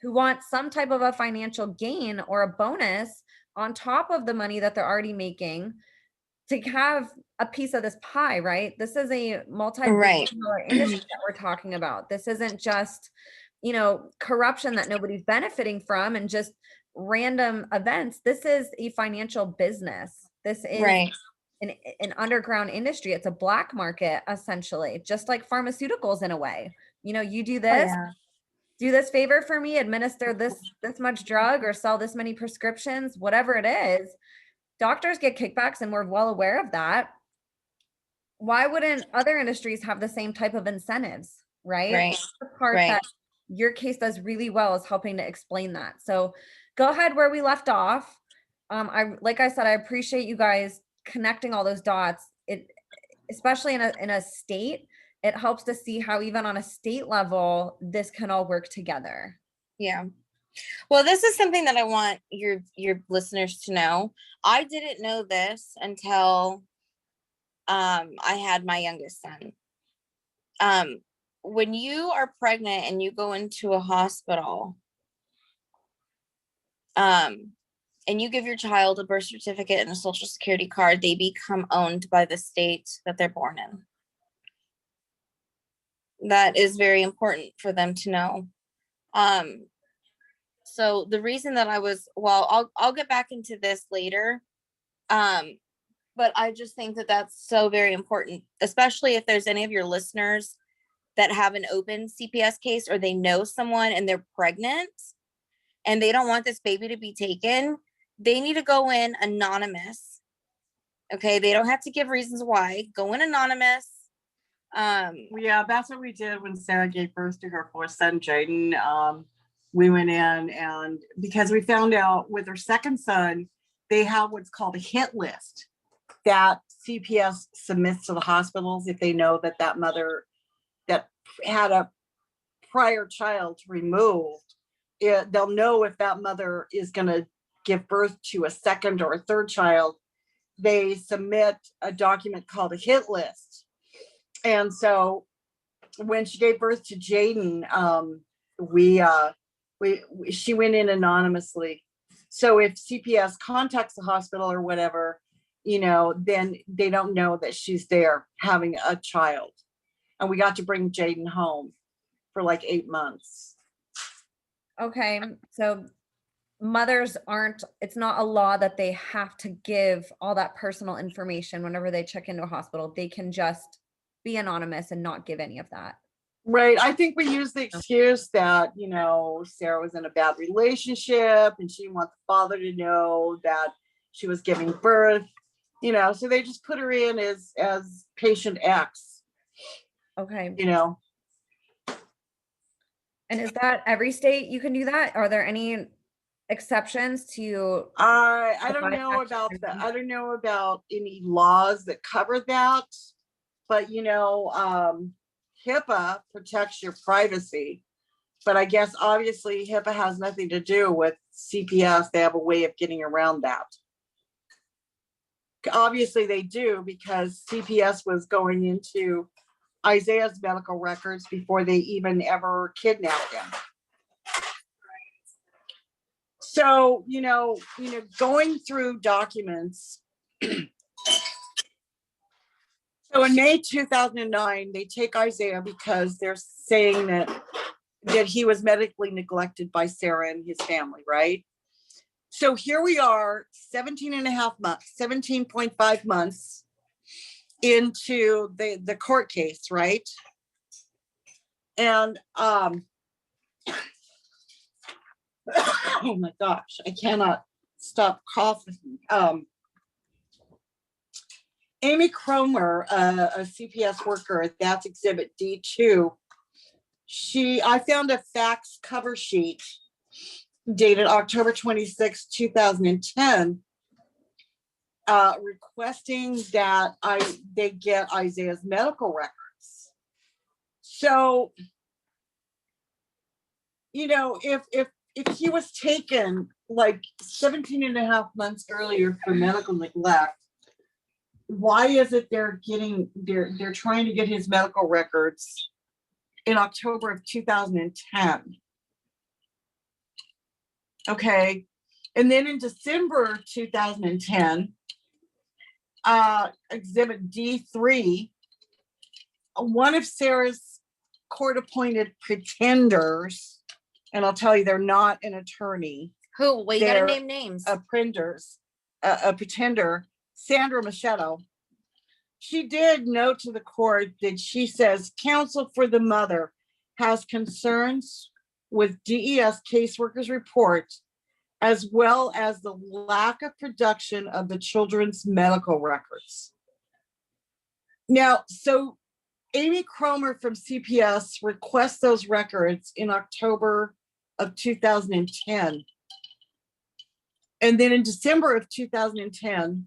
who want some type of a financial gain or a bonus on top of the money that they're already making to have a piece of this pie, right? This is a multi-billion dollar industry that we're talking about. This isn't just, corruption that nobody's benefiting from and just random events. This is a financial business. This is an underground industry. It's a black market, essentially, just like pharmaceuticals in a way. You do this, do this favor for me, administer this much drug or sell this many prescriptions, whatever it is. Doctors get kickbacks and we're well aware of that. Why wouldn't other industries have the same type of incentives, right? The part that your case does really well is helping to explain that. So go ahead where we left off. Like I said, I appreciate you guys connecting all those dots. It, especially in a state, it helps to see how even on a state level, this can all work together. Yeah. Well, this is something that I want your listeners to know. I didn't know this until I had my youngest son. When you are pregnant and you go into a hospital, and you give your child a birth certificate and a social security card, they become owned by the state that they're born in. That is very important for them to know. So the reason that I'll get back into this later. But I just think that that's so very important, especially if there's any of your listeners that have an open CPS case or they know someone and they're pregnant and they don't want this baby to be taken. They need to go in anonymous. Okay. They don't have to give reasons why. Go in anonymous. Yeah, that's what we did when Sara gave birth to her fourth son, Jaden. We went in, and because we found out with her second son, they have what's called a hit list that CPS submits to the hospitals if they know that that mother that had a prior child removed. They'll know if that mother is going to give birth to a second or a third child. They submit a document called a hit list. And so when she gave birth to Jaden, she went in anonymously. So if CPS contacts the hospital or whatever, then they don't know that she's there having a child. And we got to bring Jaden home for like 8 months. Okay. So mothers it's not a law that they have to give all that personal information whenever they check into a hospital. They can just be anonymous and not give any of that. Right. I think we use the excuse that, Sara was in a bad relationship and she didn't want the father to know that she was giving birth, so they just put her in as patient X. Okay. And is that every state you can do that? Are there any exceptions to? I don't know about that. I don't know about any laws that cover that, but HIPAA protects your privacy, but I guess obviously HIPAA has nothing to do with CPS. They have a way of getting around that. Obviously they do, because CPS was going into Isaiah's medical records before they even ever kidnapped him. So, going through documents. So in May 2009, they take Isaiah because they're saying that he was medically neglected by Sara and his family, right? So here we are, 17.5 months into the court case, right? And oh my gosh, I cannot stop coughing. Amy Cromer, a CPS worker, that's exhibit D2. I found a fax cover sheet dated October 26, 2010, requesting that they get Isaiah's medical records. So, if he was taken like 17.5 months earlier for medical neglect, why is it they're trying to get his medical records in October of 2010? Okay. And then in December 2010, Exhibit D3, one of Sarah's court-appointed pretenders, and I'll tell you, they're not an attorney. Who? Well, you gotta They're name names. A pretender, Sandra Machado. She did note to the court that she says counsel for the mother has concerns with DES caseworkers' report, as well as the lack of production of the children's medical records. Now, so Amy Cromer from CPS requests those records in October of 2010. And then in December of 2010,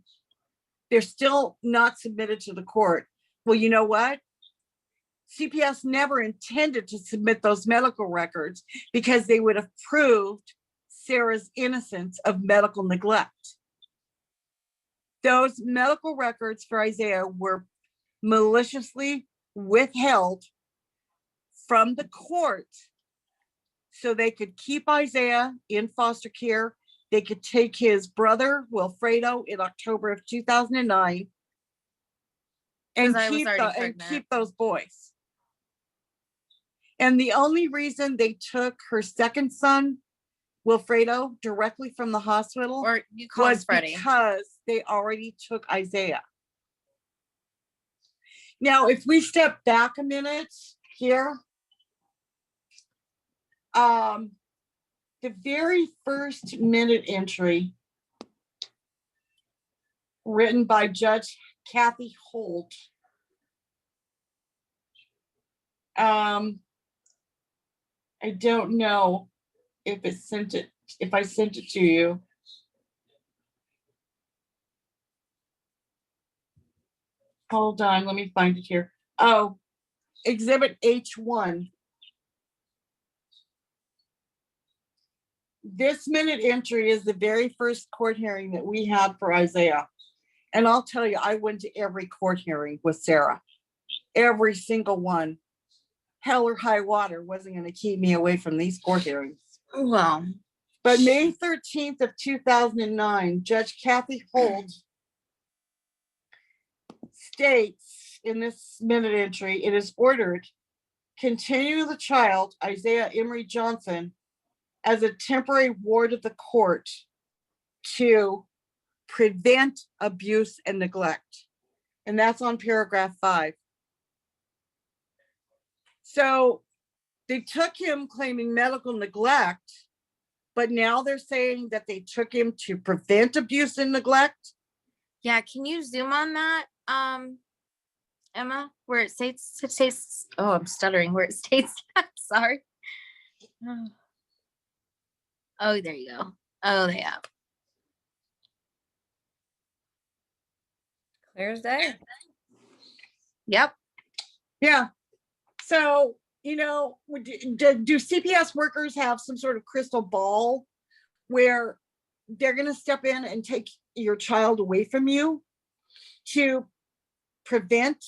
they're still not submitted to the court. Well, you know what? CPS never intended to submit those medical records because they would have proved Sarah's innocence of medical neglect. Those medical records for Isaiah were maliciously withheld from the court so they could keep Isaiah in foster care. They could take his brother, Wilfredo, in October of 2009 and keep those boys. And the only reason they took her second son, Wilfredo, directly from the hospital Or you call him was Freddie. because they already took Isaiah. Now, if we step back a minute here, the very first minute entry written by Judge Kathy Holt. I don't know if I sent it to you. Hold on, let me find it here. Oh, Exhibit H1. This minute entry is the very first court hearing that we had for Isaiah. And I'll tell you, I went to every court hearing with Sarah. Every single one. Hell or high water wasn't going to keep me away from these court hearings. Well, But May 13th of 2009, Judge Kathy Holt states in this minute entry, it is ordered, continue the child, Isaiah Emery Johnson, as a temporary ward of the court to prevent abuse and neglect. And that's on paragraph 5. So they took him claiming medical neglect, but now they're saying that they took him to prevent abuse and neglect. yeah, can you zoom on that, Emma, where it states, oh, I'm stuttering, where it states that, sorry. Oh, there you go. Oh, yeah. Clear as day. Yep. Yeah. So, you know, do CPS workers have some sort of crystal ball where they're going to step in and take your child away from you to prevent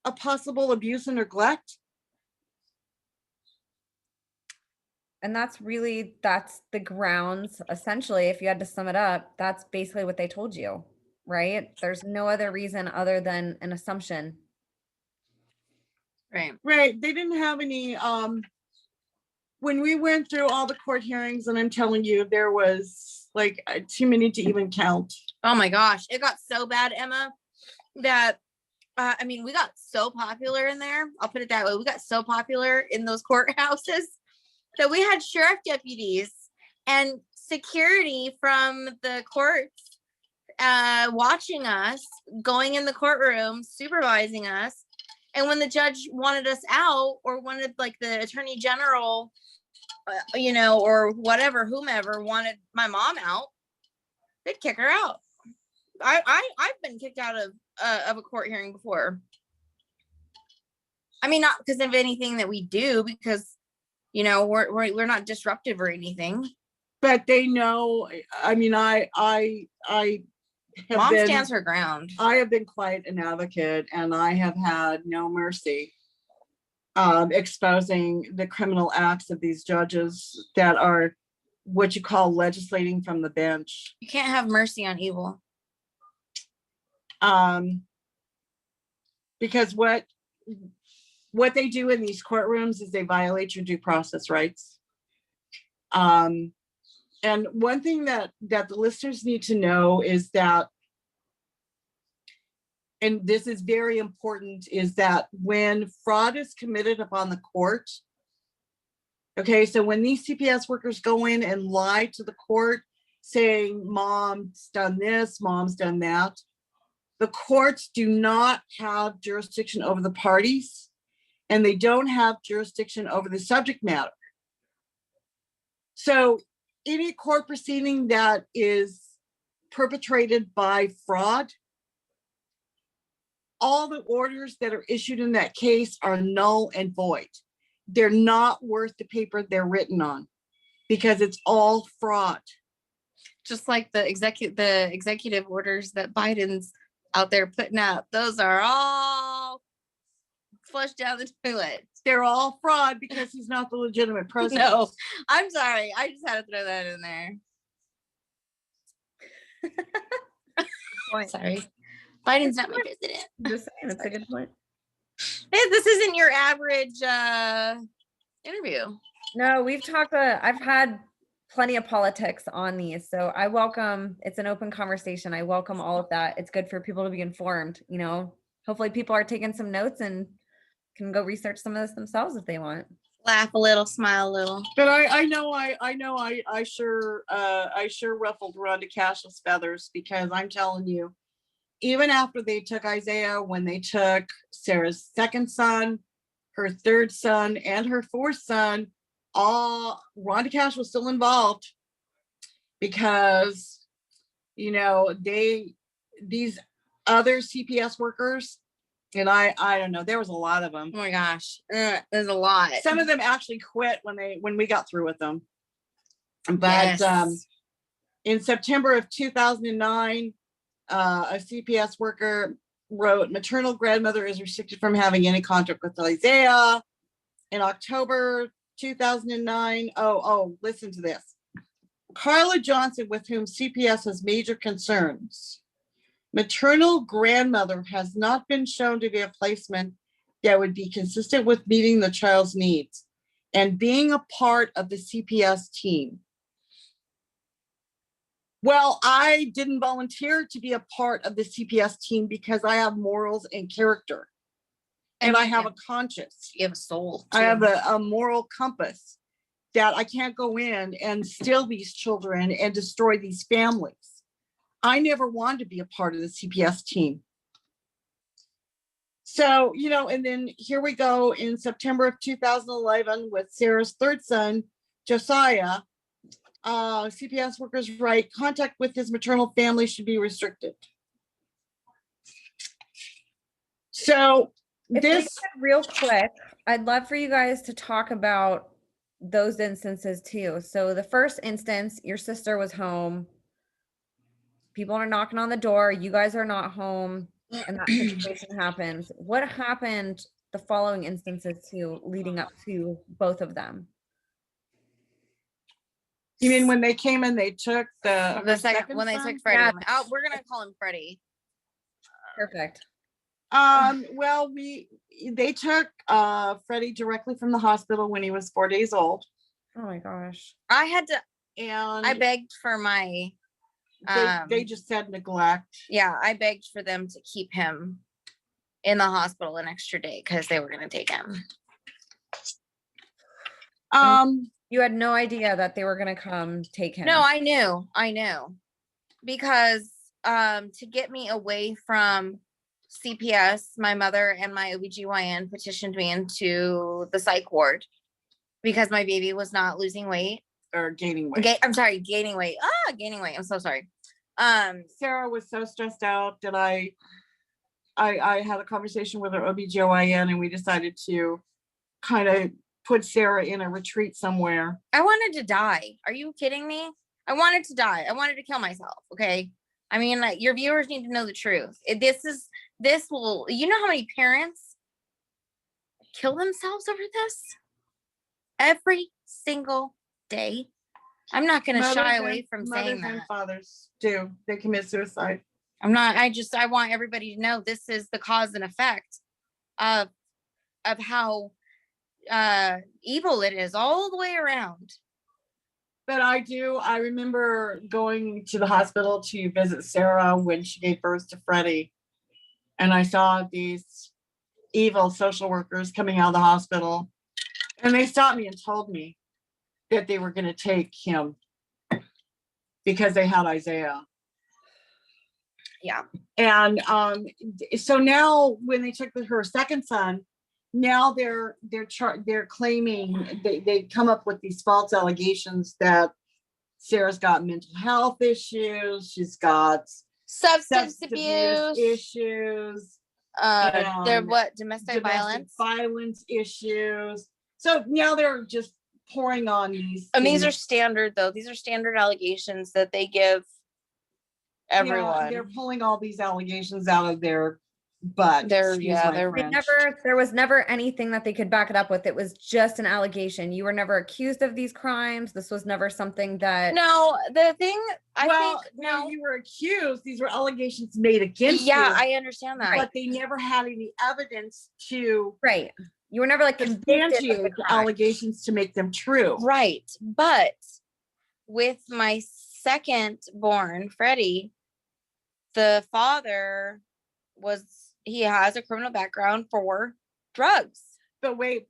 a possible abuse and neglect? And that's the grounds, essentially, if you had to sum it up, that's basically what they told you, right? There's no other reason other than an assumption. Right. Right. They didn't have any, when we went through all the court hearings, and I'm telling you, there was like too many to even count. Oh my gosh, it got so bad, Emma, that I mean, we got so popular in there. I'll put it that way. We got so popular in those courthouses that we had sheriff deputies and security from the courts watching us, going in the courtroom, supervising us. And when the judge wanted us out, or wanted like the attorney general, you know, or whatever, whomever wanted my mom out, they'd kick her out. I've been kicked out of a court hearing before. I mean, not because of anything that we do, because, you know, we're not disruptive or anything. But they know, I mean, I Mom stands her ground. I have been quite an advocate, and I have had no mercy exposing the criminal acts of these judges that are what you call legislating from the bench. You can't have mercy on evil. Because what they do in these courtrooms is they violate your due process rights. And one thing that the listeners need to know is that, and this is very important, is that when fraud is committed upon the court, okay, so when these CPS workers go in and lie to the court saying mom's done this, mom's done that, the courts do not have jurisdiction over the parties, and they don't have jurisdiction over the subject matter. So any court proceeding that is perpetrated by fraud, all the orders that are issued in that case are null and void. They're not worth the paper they're written on because it's all fraud. Just like the executive orders that Biden's out there putting out, those are all flushed down the toilet. They're all fraud because he's not the legitimate president. No, I'm sorry. I just had to throw that in there. Sorry. Biden's not my president. Just saying, it's a good point. Hey, this isn't your average interview. No, we've talked, I've had plenty of politics on these, so I welcome, it's an open conversation. I welcome all of that. It's good for people to be informed, you know. Hopefully people are taking some notes and can go research some of this themselves if they want. Laugh a little, smile a little. But I sure ruffled Rhonda Cash's feathers, because I'm telling you, even after they took Isaiah, when they took Sarah's second son, her third son, and her fourth son, all Rhonda Cash was still involved, because, you know, these other CPS workers, and I don't know, there was a lot of them. Oh my gosh, there's a lot. Some of them actually quit when we got through with them. But yes. In September of 2009, a CPS worker wrote, maternal grandmother is restricted from having any contact with Isaiah. In October 2009, listen to this. Karla Johnson, with whom CPS has major concerns. Maternal grandmother has not been shown to be a placement that would be consistent with meeting the child's needs and being a part of the CPS team. Well, I didn't volunteer to be a part of the CPS team because I have morals and character. And I have a conscience. You have a soul, too. I have a moral compass that I can't go in and steal these children and destroy these families. I never wanted to be a part of the CPS team. So, you know, and then here we go in September of 2011 with Sarah's third son, Josiah. CPS workers write, contact with his maternal family should be restricted. So If we could, real quick, I'd love for you guys to talk about those instances too. So the first instance, your sister was home. People are knocking on the door. You guys are not home, and that situation happens. What happened the following instances too, leading up to both of them? You mean when they came and they took the second when they took Freddie? Yeah. Oh, we're gonna call him Freddie. Perfect. Well, they took Freddie directly from the hospital when he was 4 days old. Oh my gosh. I had to, and I begged for my they just said neglect. Yeah, I begged for them to keep him in the hospital an extra day because they were gonna take him. You had no idea that they were gonna come take him. No, I knew. Because to get me away from CPS, my mother and my OBGYN petitioned me into the psych ward because my baby was not losing weight. Or gaining weight. Gaining weight. Gaining weight. I'm so sorry. Sarah was so stressed out that I had a conversation with her OBGYN, and we decided to kind of put Sarah in a retreat somewhere. I wanted to die. Are you kidding me? I wanted to die. I wanted to kill myself. Okay. I mean, like, your viewers need to know the truth. This will, you know how many parents kill themselves over this? Every single day. I'm not going to shy Mothers away and- from mothers saying and that. fathers do. They commit suicide. I'm not, I want everybody to know this is the cause and effect of how evil it is all the way around. But I remember going to the hospital to visit Sarah when she gave birth to Freddie. And I saw these evil social workers coming out of the hospital. And they stopped me and told me that they were going to take him because they had Isaiah. Yeah. And so now when they took her second son, now they're claiming they come up with these false allegations that Sarah's got mental health issues, she's got Substance abuse issues, they're and domestic violence issues. So now they're just pouring on these. And these are standard though. These are standard allegations that they give everyone. Yeah, they're pulling all these allegations out of their butt. They're There was never anything that they could back it up with. It was just an allegation. You were never accused of these crimes. This was never something that. No, the thing I think no, you were accused. These were allegations made against you. Yeah, I understand that. But they never had any evidence to. Right. You were never like substantiate the allegations to make them true. Right. But with my second born, Freddie, the father he has a criminal background for drugs. But wait.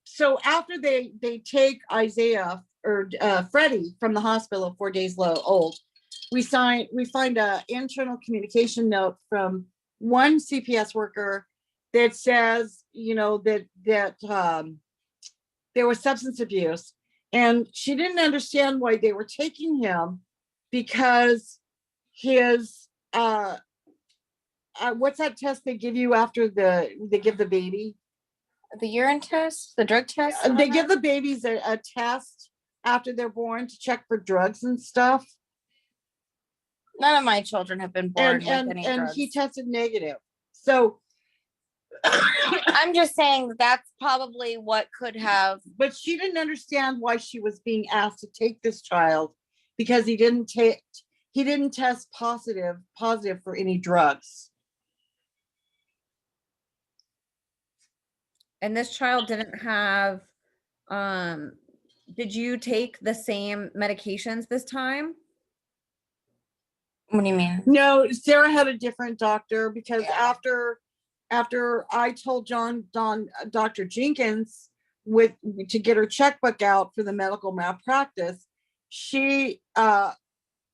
So after they take Isaiah or Freddie from the hospital at 4 days old, we find a internal communication note from one CPS worker that says, that there was substance abuse, and she didn't understand why they were taking him because his what's that test they give you after they give the baby? The urine test, the drug test. They give the babies a test after they're born to check for drugs and stuff. None of my children have been born with any drugs. And he tested negative. So I'm just saying that's probably what could have. But she didn't understand why she was being asked to take this child because he didn't test positive for any drugs. And this child didn't have, did you take the same medications this time? What do you mean? No, Sarah had a different doctor because after I told Dr. Jenkins to get her checkbook out for the medical malpractice, she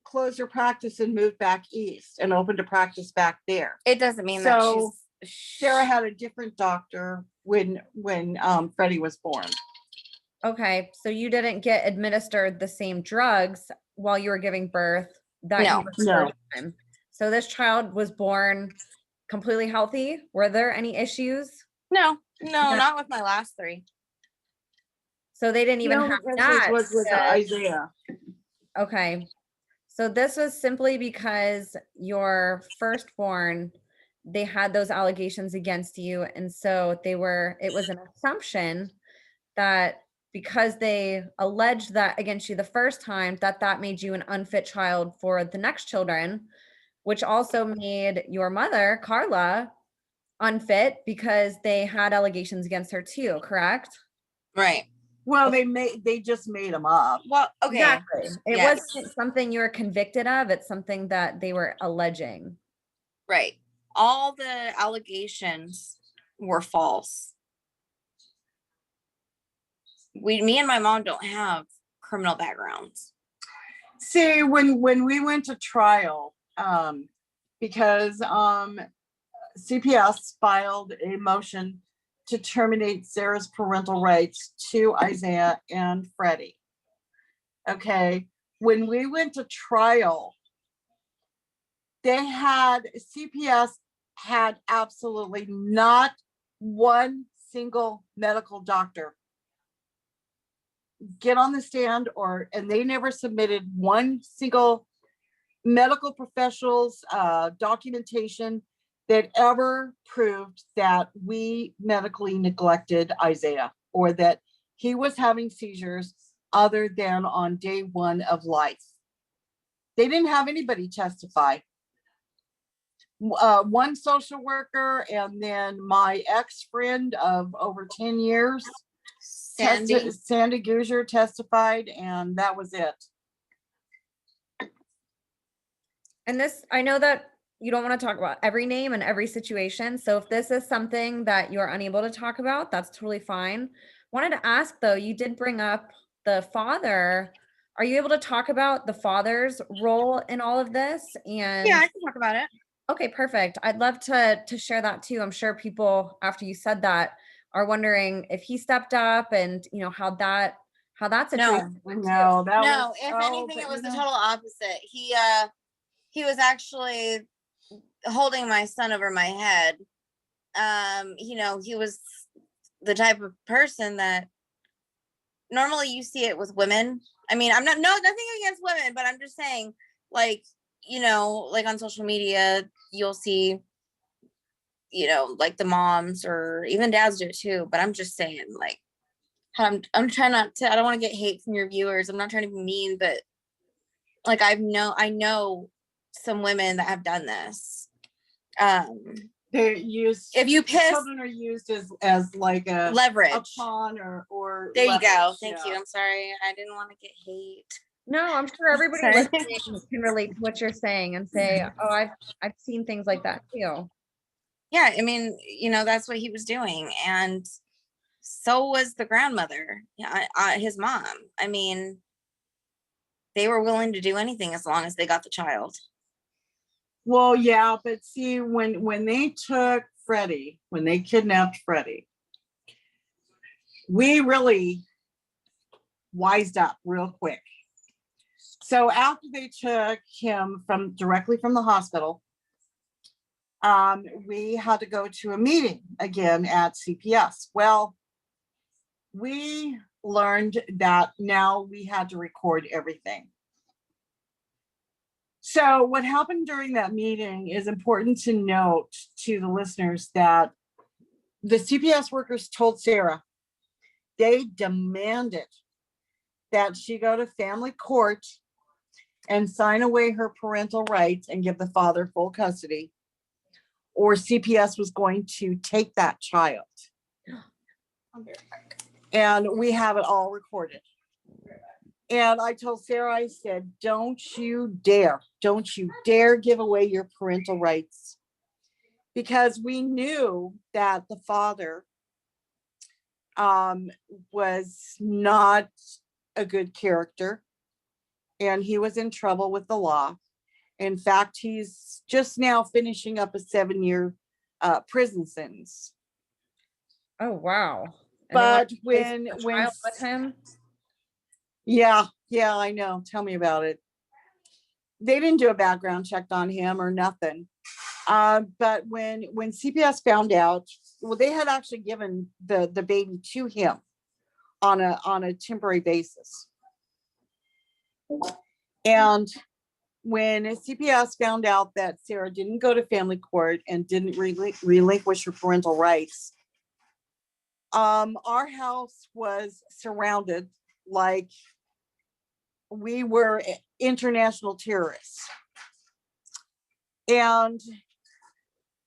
closed her practice and moved back east and opened a practice back there. It doesn't mean so that Sarah had a different doctor when Freddie was born. Okay, so you didn't get administered the same drugs while you were giving birth that No. Time. So this child was born completely healthy. Were there any issues? No, not with my last three. So they didn't even have that. Was with Isaiah. Okay. So this was simply because your firstborn, they had those allegations against you. And so it was an assumption that because they alleged that against you the first time, that made you an unfit child for the next children, which also made your mother, Karla, unfit because they had allegations against her too, correct? Right. Well, they just made them up. Well, okay. Exactly. It wasn't something you were convicted of. It's something that they were alleging. Right. All the allegations were false. Me and my mom don't have criminal backgrounds. See, when we went to trial, because CPS filed a motion to terminate Sarah's parental rights to Isaiah and Freddie. Okay, when we went to trial, CPS had absolutely not one single medical doctor get on the stand and they never submitted one single medical professional's documentation that ever proved that we medically neglected Isaiah or that he was having seizures other than on day one of life. They didn't have anybody testify. One social worker and then my ex-friend of over 10 years, Sandy Gouger, testified, and that was it. And this, I know that you don't want to talk about every name and every situation. So if this is something that you're unable to talk about, that's totally fine. Wanted to ask though, you did bring up the father. Are you able to talk about the father's role in all of this? And Yeah, I can talk about it. okay, perfect. I'd love to share that too. I'm sure people after you said that are wondering if he stepped up and you know how that situation went too. No, if anything, it was the total opposite. He was actually holding my son over my head. You know, he was the type of person that normally you see it with women. I mean, I'm nothing against women, but I'm just saying, like, you know, like on social media, you'll see, you know, like the moms or even dads do it too. But I'm just saying, like, I'm trying not to, I don't want to get hate from your viewers. I'm not trying to be mean, but like I know some women that have done this. They're used, if you piss, children are used as like a leverage, a pawn or there leverage. you go. Thank you. I'm sorry. I didn't want to get hate. No, I'm sure everybody listening can relate to what you're saying and say, oh, I've seen things like that too. Yeah, I mean, you know, that's what he was doing. And so was the grandmother, his mom. I mean, they were willing to do anything as long as they got the child. Well, yeah, but see, when they took Freddie, when they kidnapped Freddie, we really wised up real quick. So after they took him directly from the hospital, we had to go to a meeting again at CPS. Well, we learned that now we had to record everything. So what happened during that meeting is important to note to the listeners that the CPS workers told Sara they demanded that she go to family court and sign away her parental rights and give the father full custody, or CPS was going to take that child. And we have it all recorded. And I told Sara, I said, don't you dare give away your parental rights. Because we knew that the father was not a good character and he was in trouble with the law. In fact, he's just now finishing up a 7-year prison sentence. Oh, wow. And but when with him, yeah, I know. Tell me about it. They didn't do a background check on him or nothing. But when CPS found out, well, they had actually given the baby to him on a temporary basis. And when CPS found out that Sara didn't go to family court and didn't relinquish her parental rights, our house was surrounded like we were international terrorists. And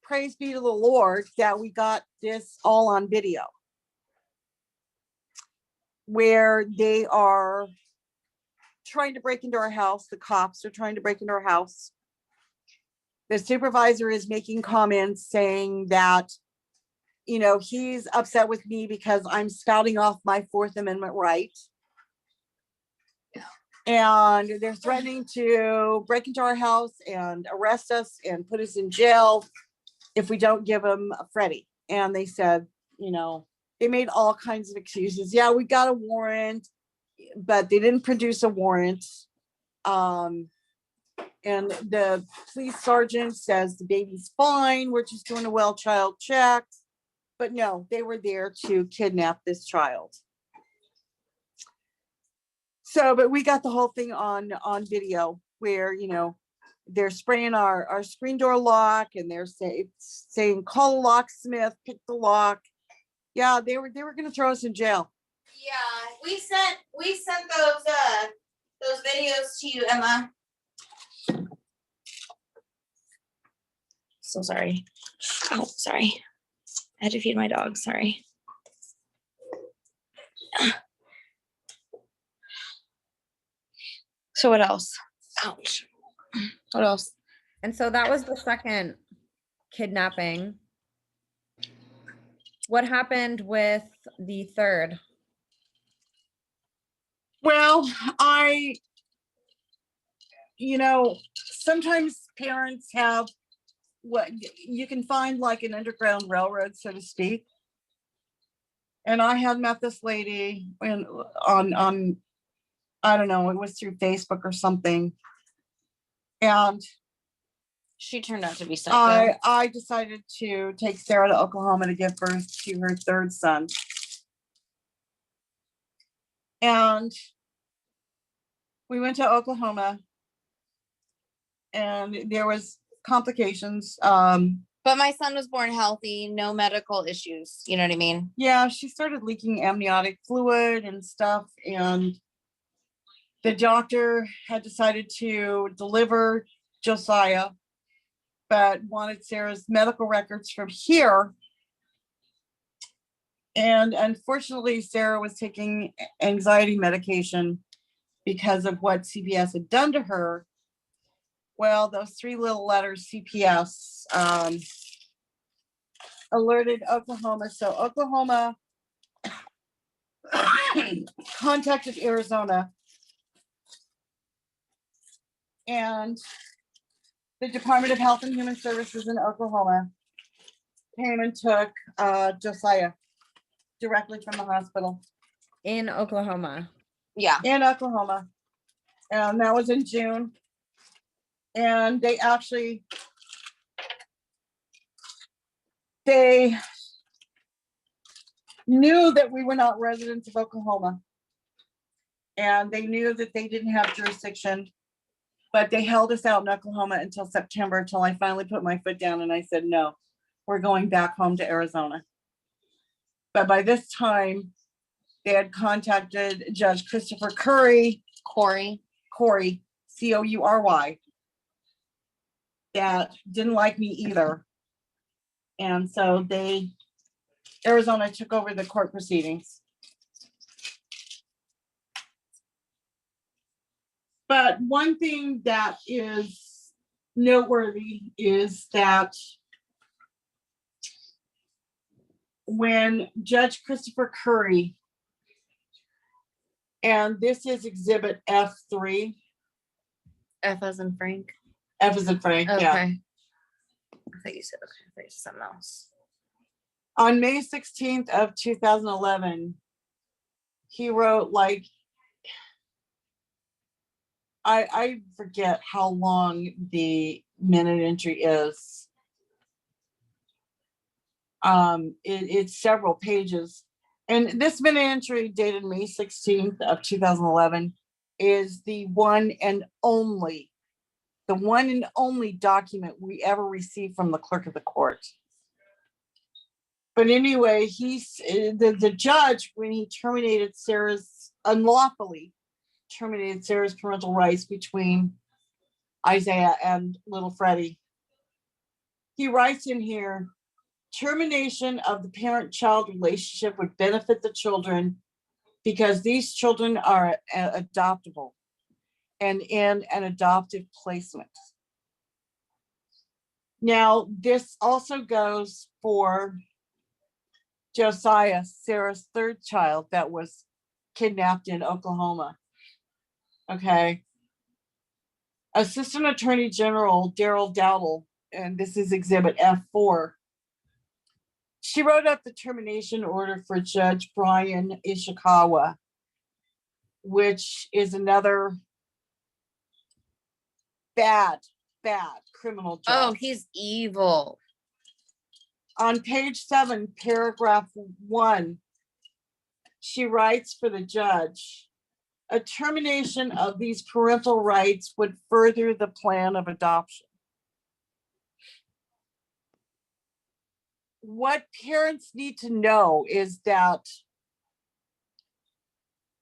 praise be to the Lord that we got this all on video, where they are trying to break into our house. The cops are trying to break into our house. The supervisor is making comments saying that, you know, he's upset with me because I'm spouting off my Fourth Amendment right. And they're threatening to break into our house and arrest us and put us in jail if we don't give them Freddie. And they said, you know, they made all kinds of excuses. Yeah, we got a warrant, but they didn't produce a warrant. And the police sergeant says the baby's fine. We're just doing a well child check. But no, they were there to kidnap this child. So, but we got the whole thing on video where, you know, they're spraying our screen door lock and they're saying, call a locksmith, pick the lock. Yeah, they were going to throw us in jail. Yeah, we sent those videos to you, Emma. So sorry. Oh, sorry. I had to feed my dog. Sorry. So what else? Ouch. What else? And so that was the second kidnapping. What happened with the third? Well, sometimes parents have what you can find like an underground railroad, so to speak. And I had met this lady on I don't know, it was through Facebook or something. And She turned out to be psycho. I decided to take Sarah to Oklahoma to give birth to her third son. And we went to Oklahoma and there was complications. But my son was born healthy, no medical issues. You know what I mean? Yeah, she started leaking amniotic fluid and stuff. And the doctor had decided to deliver Josiah, but wanted Sarah's medical records from here. And unfortunately, Sarah was taking anxiety medication because of what CPS had done to her. Well, those three little letters, CPS, alerted Oklahoma. So Oklahoma contacted Arizona, and the Department of Health and Human Services in Oklahoma came and took Josiah directly from the hospital In Oklahoma. Yeah. in Oklahoma. And that was in June. And they knew that we were not residents of Oklahoma. And they knew that they didn't have jurisdiction, but they held us out in Oklahoma until September, until I finally put my foot down and I said, no, we're going back home to Arizona. But by this time, they had contacted Judge Christopher Corey, Coury, that didn't like me either. And so Arizona took over the court proceedings. But one thing that is noteworthy is that when Judge Christopher Coury, and this is exhibit F3. F as in Frank. F as in Frank, Okay. yeah. I thought you said okay. I thought you said something else. On May 16th of 2011, he wrote like, I forget how long the minute entry is. It's several pages. And this minute entry dated May 16th of 2011 is the one and only document we ever received from the clerk of the court. But anyway, the judge, when he unlawfully terminated Sarah's parental rights between Isaiah and little Freddie, he writes in here, termination of the parent-child relationship would benefit the children because these children are adoptable and in an adoptive placement. Now, this also goes for Josiah, Sarah's third child that was kidnapped in Oklahoma. Okay. Assistant Attorney General Daryl Dowdle, and this is exhibit F4. She wrote up the termination order for Judge Brian Ishikawa, which is another bad criminal judge. Oh, he's evil. On page 7, paragraph 1, she writes for the judge, a termination of these parental rights would further the plan of adoption. What parents need to know is that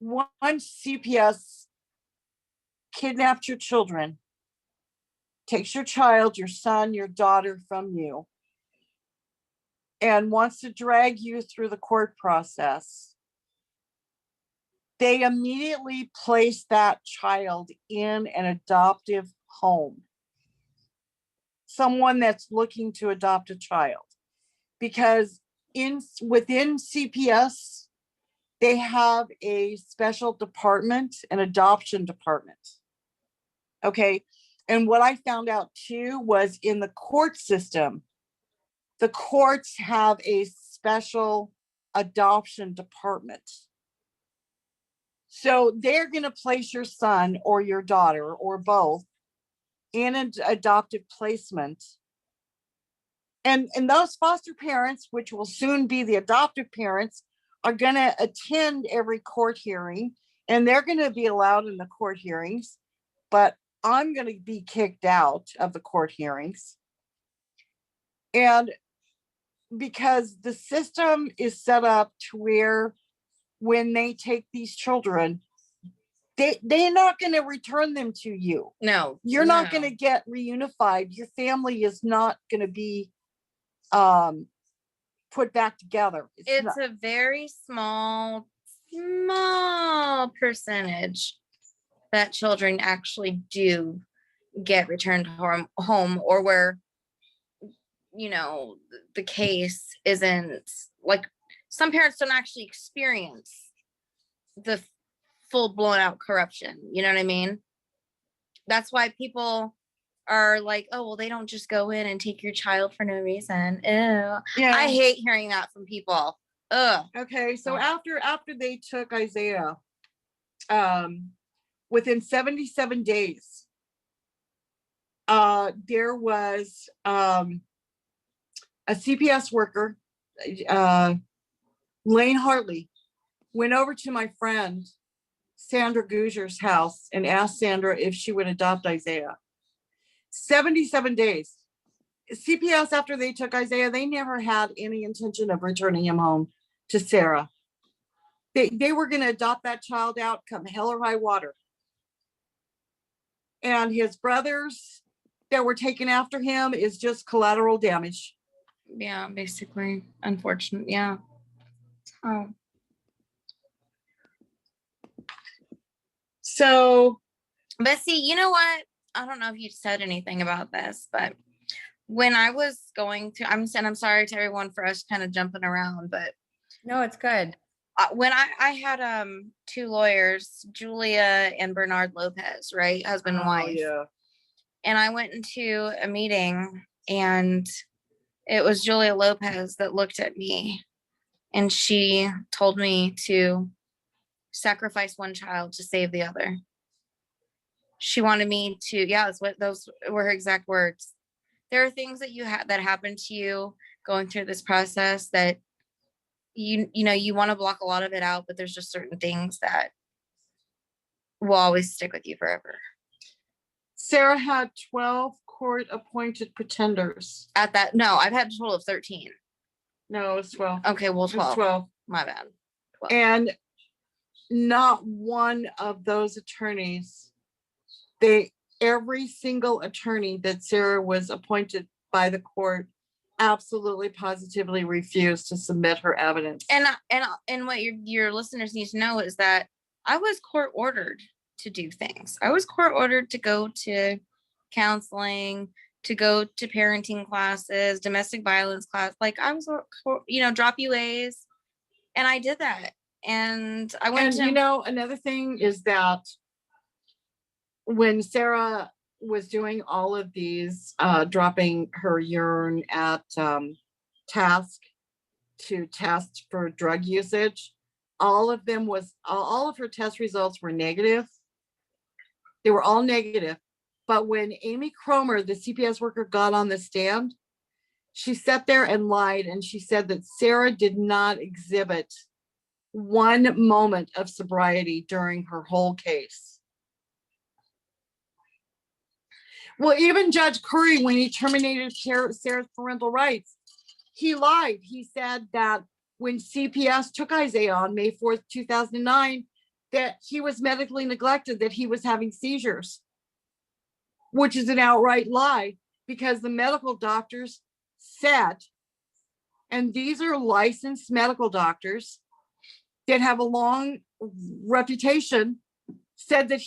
once CPS kidnapped your children, takes your child, your son, your daughter from you, and wants to drag you through the court process, they immediately place that child in an adoptive home. Someone that's looking to adopt a child, because within CPS, they have a special department, an adoption department. Okay. And what I found out too was in the court system, the courts have a special adoption department. So they're going to place your son or your daughter or both in an adoptive placement. And those foster parents, which will soon be the adoptive parents, are going to attend every court hearing, and they're going to be allowed in the court hearings. But I'm going to be kicked out of the court hearings. And because the system is set up to where when they take these children, they're not going to return them to you. No, You're not going to get reunified. Your family is not going to be put back together. It's a very small percentage that children actually do get returned home, or where, you know, the case isn't like, some parents don't actually experience the full blown out corruption. You know what I mean? That's why people are like, oh, well, they don't just go in and take your child for no reason. Ew. Yeah. I hate hearing that from people. Ugh. Okay, so after they took Isaiah, within 77 days, there was a CPS worker, Lane Hartley, went over to my friend Sandra Guzer's house and asked Sandra if she would adopt Isaiah. 77 days. CPS, after they took Isaiah, they never had any intention of returning him home to Sarah. They were going to adopt that child out come hell or high water. And his brothers that were taken after him is just collateral damage. Yeah, basically. Unfortunate. Yeah. Oh. So, but see, you know what? I don't know if you said anything about this, but when I was going to, I'm sorry to everyone for us kind of jumping around, but No, it's good. when I had two lawyers, Julia and Bernard Lopez, right, husband and wife, yeah. and I went into a meeting, and it was Julia Lopez that looked at me, and she told me to sacrifice one child to save the other. She wanted me to, yeah, that's what those were her exact words. There are things that that happen to you going through this process that you know, you want to block a lot of it out, but there's just certain things that will always stick with you forever. Sarah had 12 court-appointed pretenders. At that, no, I've had a total of 13. No, it was 12. Okay, well, It was 12. 12. My bad. 12. And not one of those attorneys, every single attorney that Sarah was appointed by the court absolutely positively refused to submit her evidence. And what your listeners need to know is that I was court ordered to do things. I was court ordered to go to counseling, to go to parenting classes, domestic violence class. Like I was, you know, drop UAs, and I did that. And I went to, you know, another thing is that when Sarah was doing all of these, dropping her urine at task to test for drug usage, all of her test results were negative. They were all negative. But when Amy Cromer, the CPS worker, got on the stand, she sat there and lied, and she said that Sarah did not exhibit one moment of sobriety during her whole case. Well, even Judge Curry, when he terminated Sarah's parental rights, he lied. He said that when CPS took Isaiah on May 4th, 2009, that he was medically neglected, that he was having seizures, which is an outright lie because the medical doctors said, and these are licensed medical doctors that have a long reputation, said that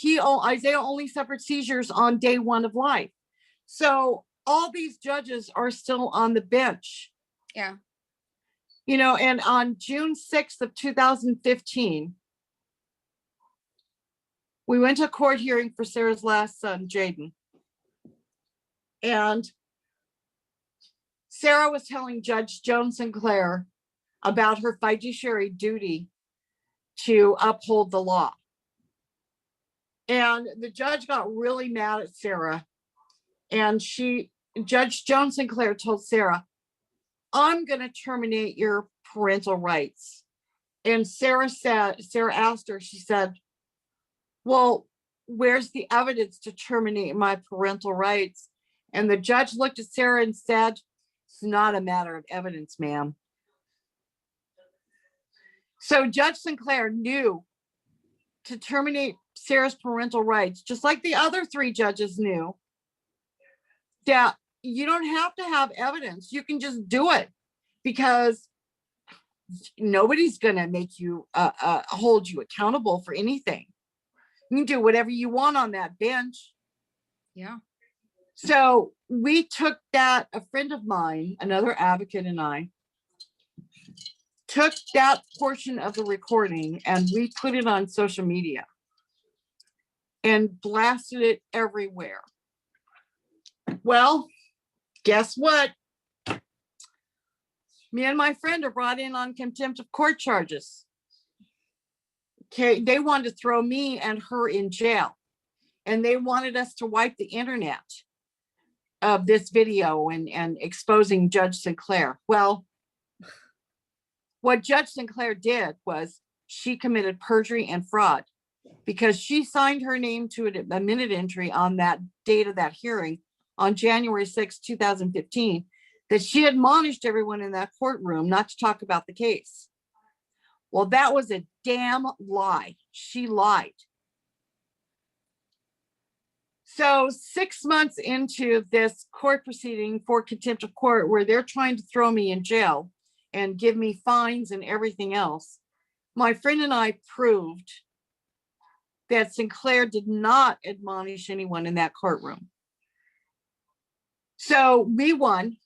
Isaiah only suffered seizures on day 1 of life. So all these judges are still on the bench. Yeah. You know, and on June 6th of 2015, we went to a court hearing for Sarah's last son, Jaden. And Sarah was telling Judge Joan Sinclair about her fiduciary duty to uphold the law. And the judge got really mad at Sarah. And Judge Joan Sinclair told Sarah, I'm going to terminate your parental rights. And Sarah asked her, she said, well, where's the evidence to terminate my parental rights? And the judge looked at Sarah and said, it's not a matter of evidence, ma'am. So Judge Sinclair knew to terminate Sarah's parental rights, just like the other 3 judges knew, that you don't have to have evidence. You can just do it because nobody's going to make you hold you accountable for anything. You can do whatever you want on that bench. Yeah. So we took that, a friend of mine, another advocate, and I took that portion of the recording and we put it on social media and blasted it everywhere. Well, guess what? Me and my friend are brought in on contempt of court charges. Okay, they wanted to throw me and her in jail. And they wanted us to wipe the internet of this video and exposing Judge Sinclair. Well, what Judge Sinclair did was she committed perjury and fraud because she signed her name to a minute entry on that date of that hearing on January 6, 2015, that she admonished everyone in that courtroom not to talk about the case. Well, that was a damn lie. She lied. So 6 months into this court proceeding for contempt of court, where they're trying to throw me in jail and give me fines and everything else, my friend and I proved that Sinclair did not admonish anyone in that courtroom. So we won,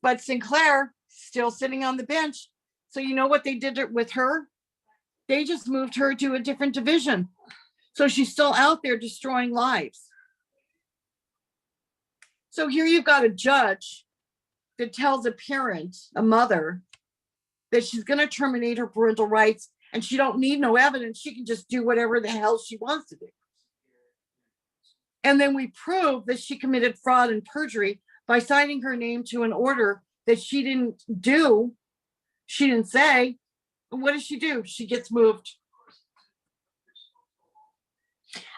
but Sinclair still sitting on the bench. So you know what they did with her? They just moved her to a different division. So she's still out there destroying lives. So here you've got a judge that tells a parent, a mother, that she's going to terminate her parental rights and she don't need no evidence. She can just do whatever the hell she wants to do. And then we prove that she committed fraud and perjury by signing her name to an order that she didn't do. She didn't say. What does she do? She gets moved.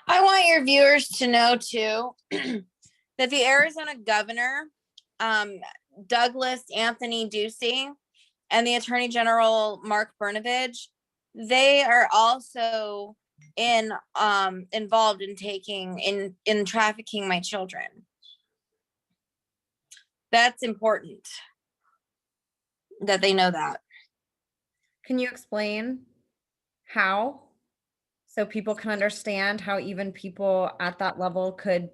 I want your viewers to know too that the Arizona governor, Douglas Anthony Ducey, and the Attorney General Mark Brnovich, they are also involved in trafficking my children. That's important that they know that. Can you explain how, so people can understand how even people at that level could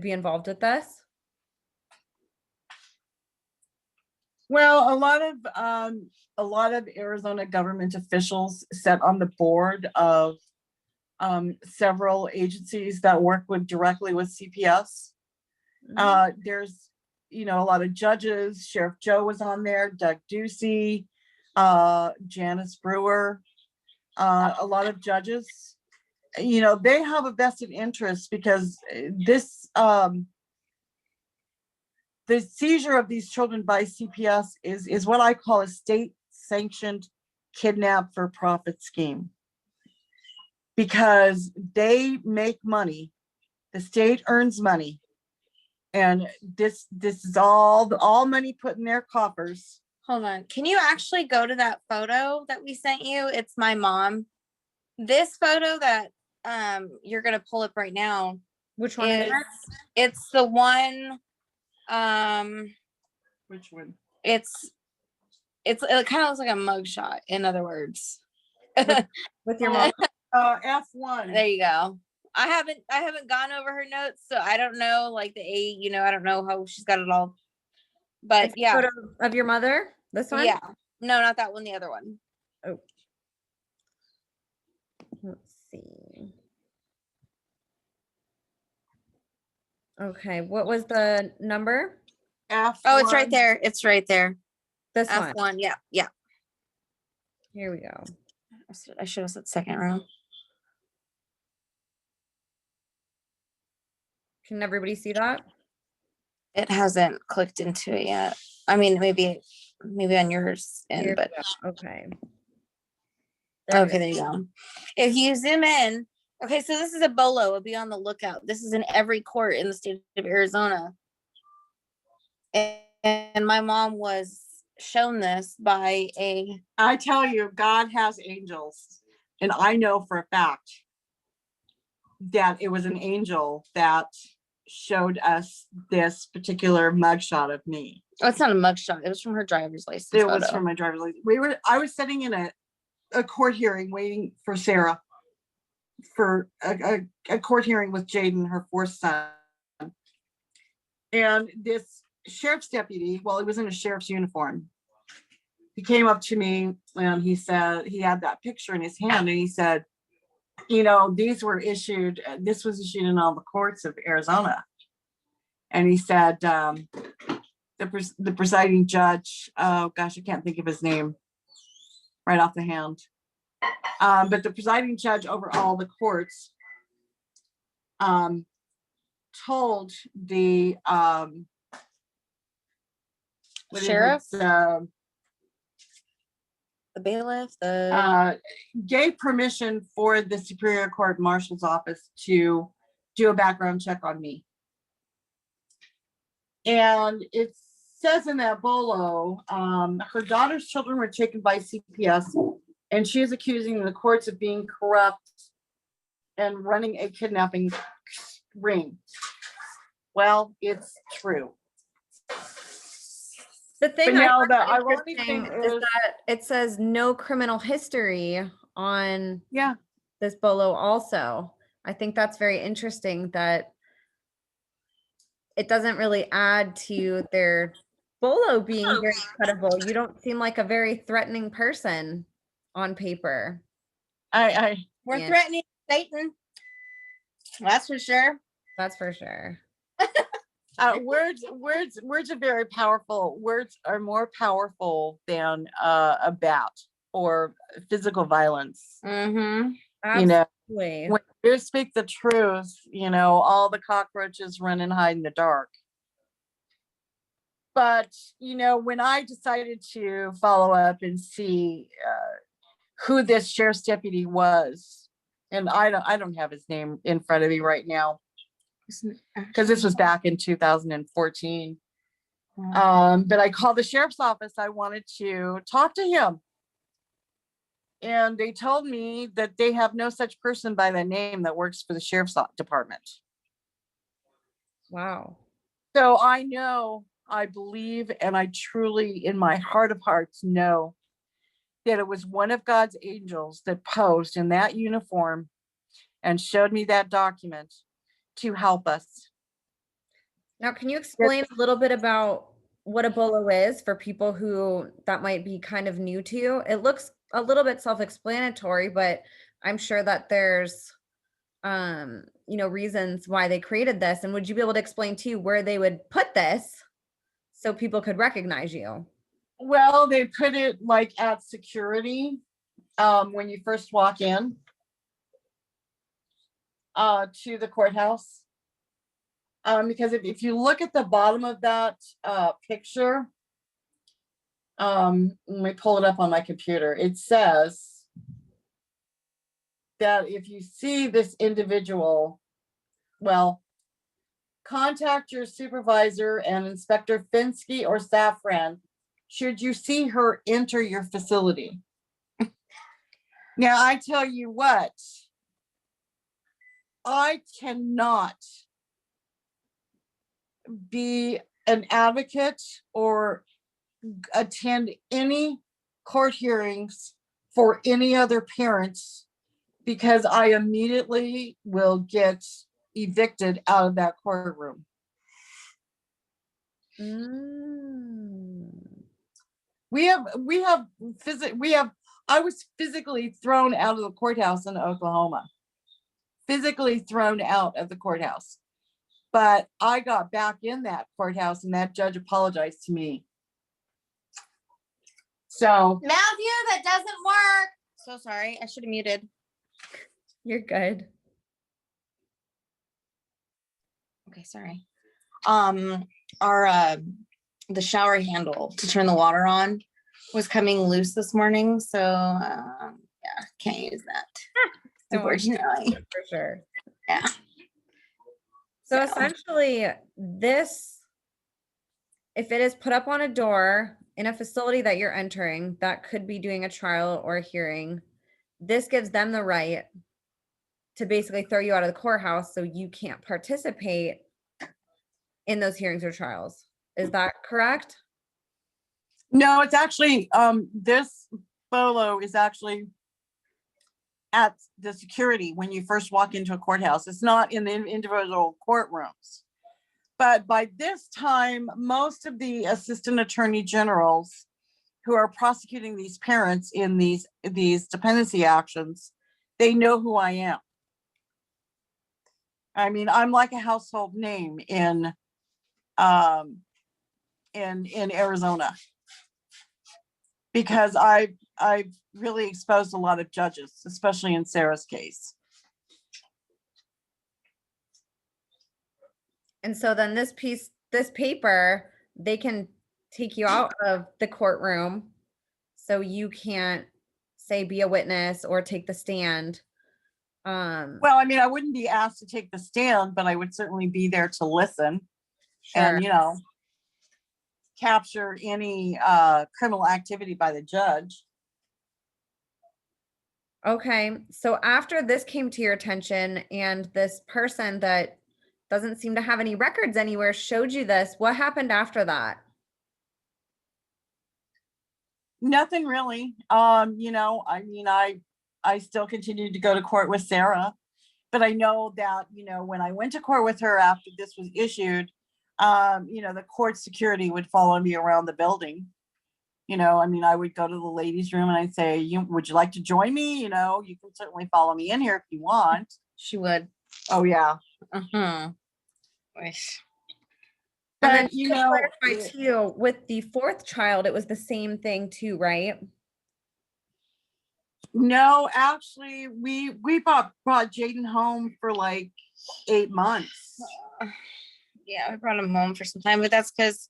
be involved with this? Well, a lot of Arizona government officials sit on the board of several agencies that work directly with CPS. There's, a lot of judges. Sheriff Joe was on there, Doug Ducey, Janice Brewer, a lot of judges. They have a vested interest because this the seizure of these children by CPS is what I call a state-sanctioned kidnap-for-profit scheme, because they make money, the state earns money, and this is all money put in their coffers. Hold on. Can you actually go to that photo that we sent you? It's my mom. This photo that you're gonna pull up right now Which one is is it? it's the one Which one? it kind of looks like a mugshot, in other words. With your mom? F1. There you go. I haven't gone over her notes, so I don't know like the age, I don't know how she's got it all. But It's a yeah. photo of your mother? This one? Yeah. No, not that one, the other one. Oh. Let's see. Okay, what was the number? F1. Oh, it's right there. It's right there. This one. F1. Yeah. Yeah. Here we go. I should have said second row. Can everybody see that? It hasn't clicked into it yet. I mean, maybe on yours end, but okay. okay, there you go. If you zoom in, okay, so this is a bolo. Be on the lookout. This is in every court in the state of Arizona. And my mom was shown this by I tell you, God has angels. And I know for a fact that it was an angel that showed us this particular mugshot of me. Oh, it's not a mugshot. It was from her driver's license. It was from my driver's license. I was sitting in a court hearing waiting for Sarah for a court hearing with Jaden, her fourth son. And this sheriff's deputy, well, he was in a sheriff's uniform. He came up to me and he said, he had that picture in his hand and he said, this was issued in all the courts of Arizona. And he said, the presiding judge, oh gosh, I can't think of his name right off the hand. But the presiding judge over all the courts told the sheriff, the bailiff, gave permission for the Superior Court Marshal's office to do a background check on me. And it says in that bolo, her daughter's children were taken by CPS, and she is accusing the courts of being corrupt and running a kidnapping ring. Well, it's true. The thing But I now find the ironic interesting thing is is that it says no criminal history on yeah, this bolo also. I think that's very interesting that it doesn't really add to their bolo being very credible. You don't seem like a very threatening person on paper. we're threatening Satan. That's for sure. That's for sure. words are very powerful. Words are more powerful than a bat or physical violence. Mm-hmm. Absolutely. When you speak the truth, all the cockroaches run and hide in the dark. But when I decided to follow up and see who this sheriff's deputy was, and I don't have his name in front of me right now, because this was back in 2014. But I called the sheriff's office. I wanted to talk to him. And they told me that they have no such person by that name that works for the sheriff's department. Wow. So I know, I believe, and I truly, in my heart of hearts, know that it was one of God's angels that posed in that uniform and showed me that document to help us. Now, can you explain a little bit about what a bolo is for people who that might be kind of new to? It looks a little bit self-explanatory, but I'm sure that there's, reasons why they created this. And would you be able to explain too where they would put this so people could recognize you? Well, they put it like at security when you first walk in to the courthouse. Because if you look at the bottom of that picture, let me pull it up on my computer. It says that if you see this individual, well, contact your supervisor and Inspector Finsky or Safran should you see her enter your facility. Now, I tell you what, I cannot be an advocate or attend any court hearings for any other parents because I immediately will get evicted out of that courtroom. I was physically thrown out of the courthouse in Oklahoma. Physically thrown out of the courthouse. But I got back in that courthouse and that judge apologized to me. So Matthew, that doesn't work. So sorry, I should have muted. You're good. Okay, sorry. Our the shower handle to turn the water on was coming loose this morning, so yeah, can't use that. Unfortunately. For sure. Yeah. So essentially, this, if it is put up on a door in a facility that you're entering that could be doing a trial or a hearing, this gives them the right to basically throw you out of the courthouse so you can't participate in those hearings or trials. Is that correct? no, it's actually this photo is actually at the security when you first walk into a courthouse. It's not in the individual courtrooms. But by this time, most of the assistant attorney generals who are prosecuting these parents in these dependency actions, they know who I am. I mean, I'm like a household name in Arizona because I've really exposed a lot of judges, especially in Sarah's case. And so then this paper, they can take you out of the courtroom so you can't, say, be a witness or take the stand. Well, I mean, I wouldn't be asked to take the stand, but I would certainly be there to listen and, capture any criminal activity by the judge. Okay, so after this came to your attention and this person that doesn't seem to have any records anywhere showed you this, what happened after that? Nothing really. I mean, I still continued to go to court with Sarah, but I know that, when I went to court with her after this was issued, the court security would follow me around the building. I mean, I would go to the ladies' room and I'd say, would you like to join me? You can certainly follow me in here if you want. She would. Oh, yeah. Wish. And then But, to clarify too, with the fourth child, it was the same thing too, right? No, actually, we brought Jaden home for like 8 months. Yeah, we brought him home for some time, but that's because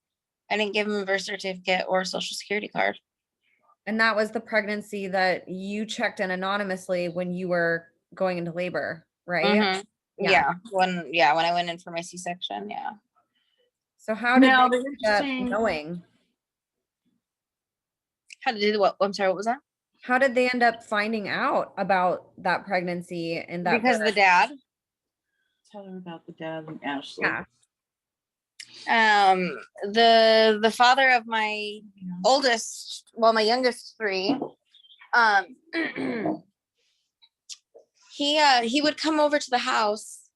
I didn't give him a birth certificate or a social security card. And that was the pregnancy that you checked in anonymously when you were going into labor, right? Mm-hmm. Yeah. When I went in for my C-section, yeah. So how did they end up interesting- knowing? How to do what? I'm sorry, what was that? How did they end up finding out about that pregnancy and that Because birth? the dad. Tell her about the dad and Ashley. Yeah. The father of my oldest, well, my youngest three, he would come over to the house,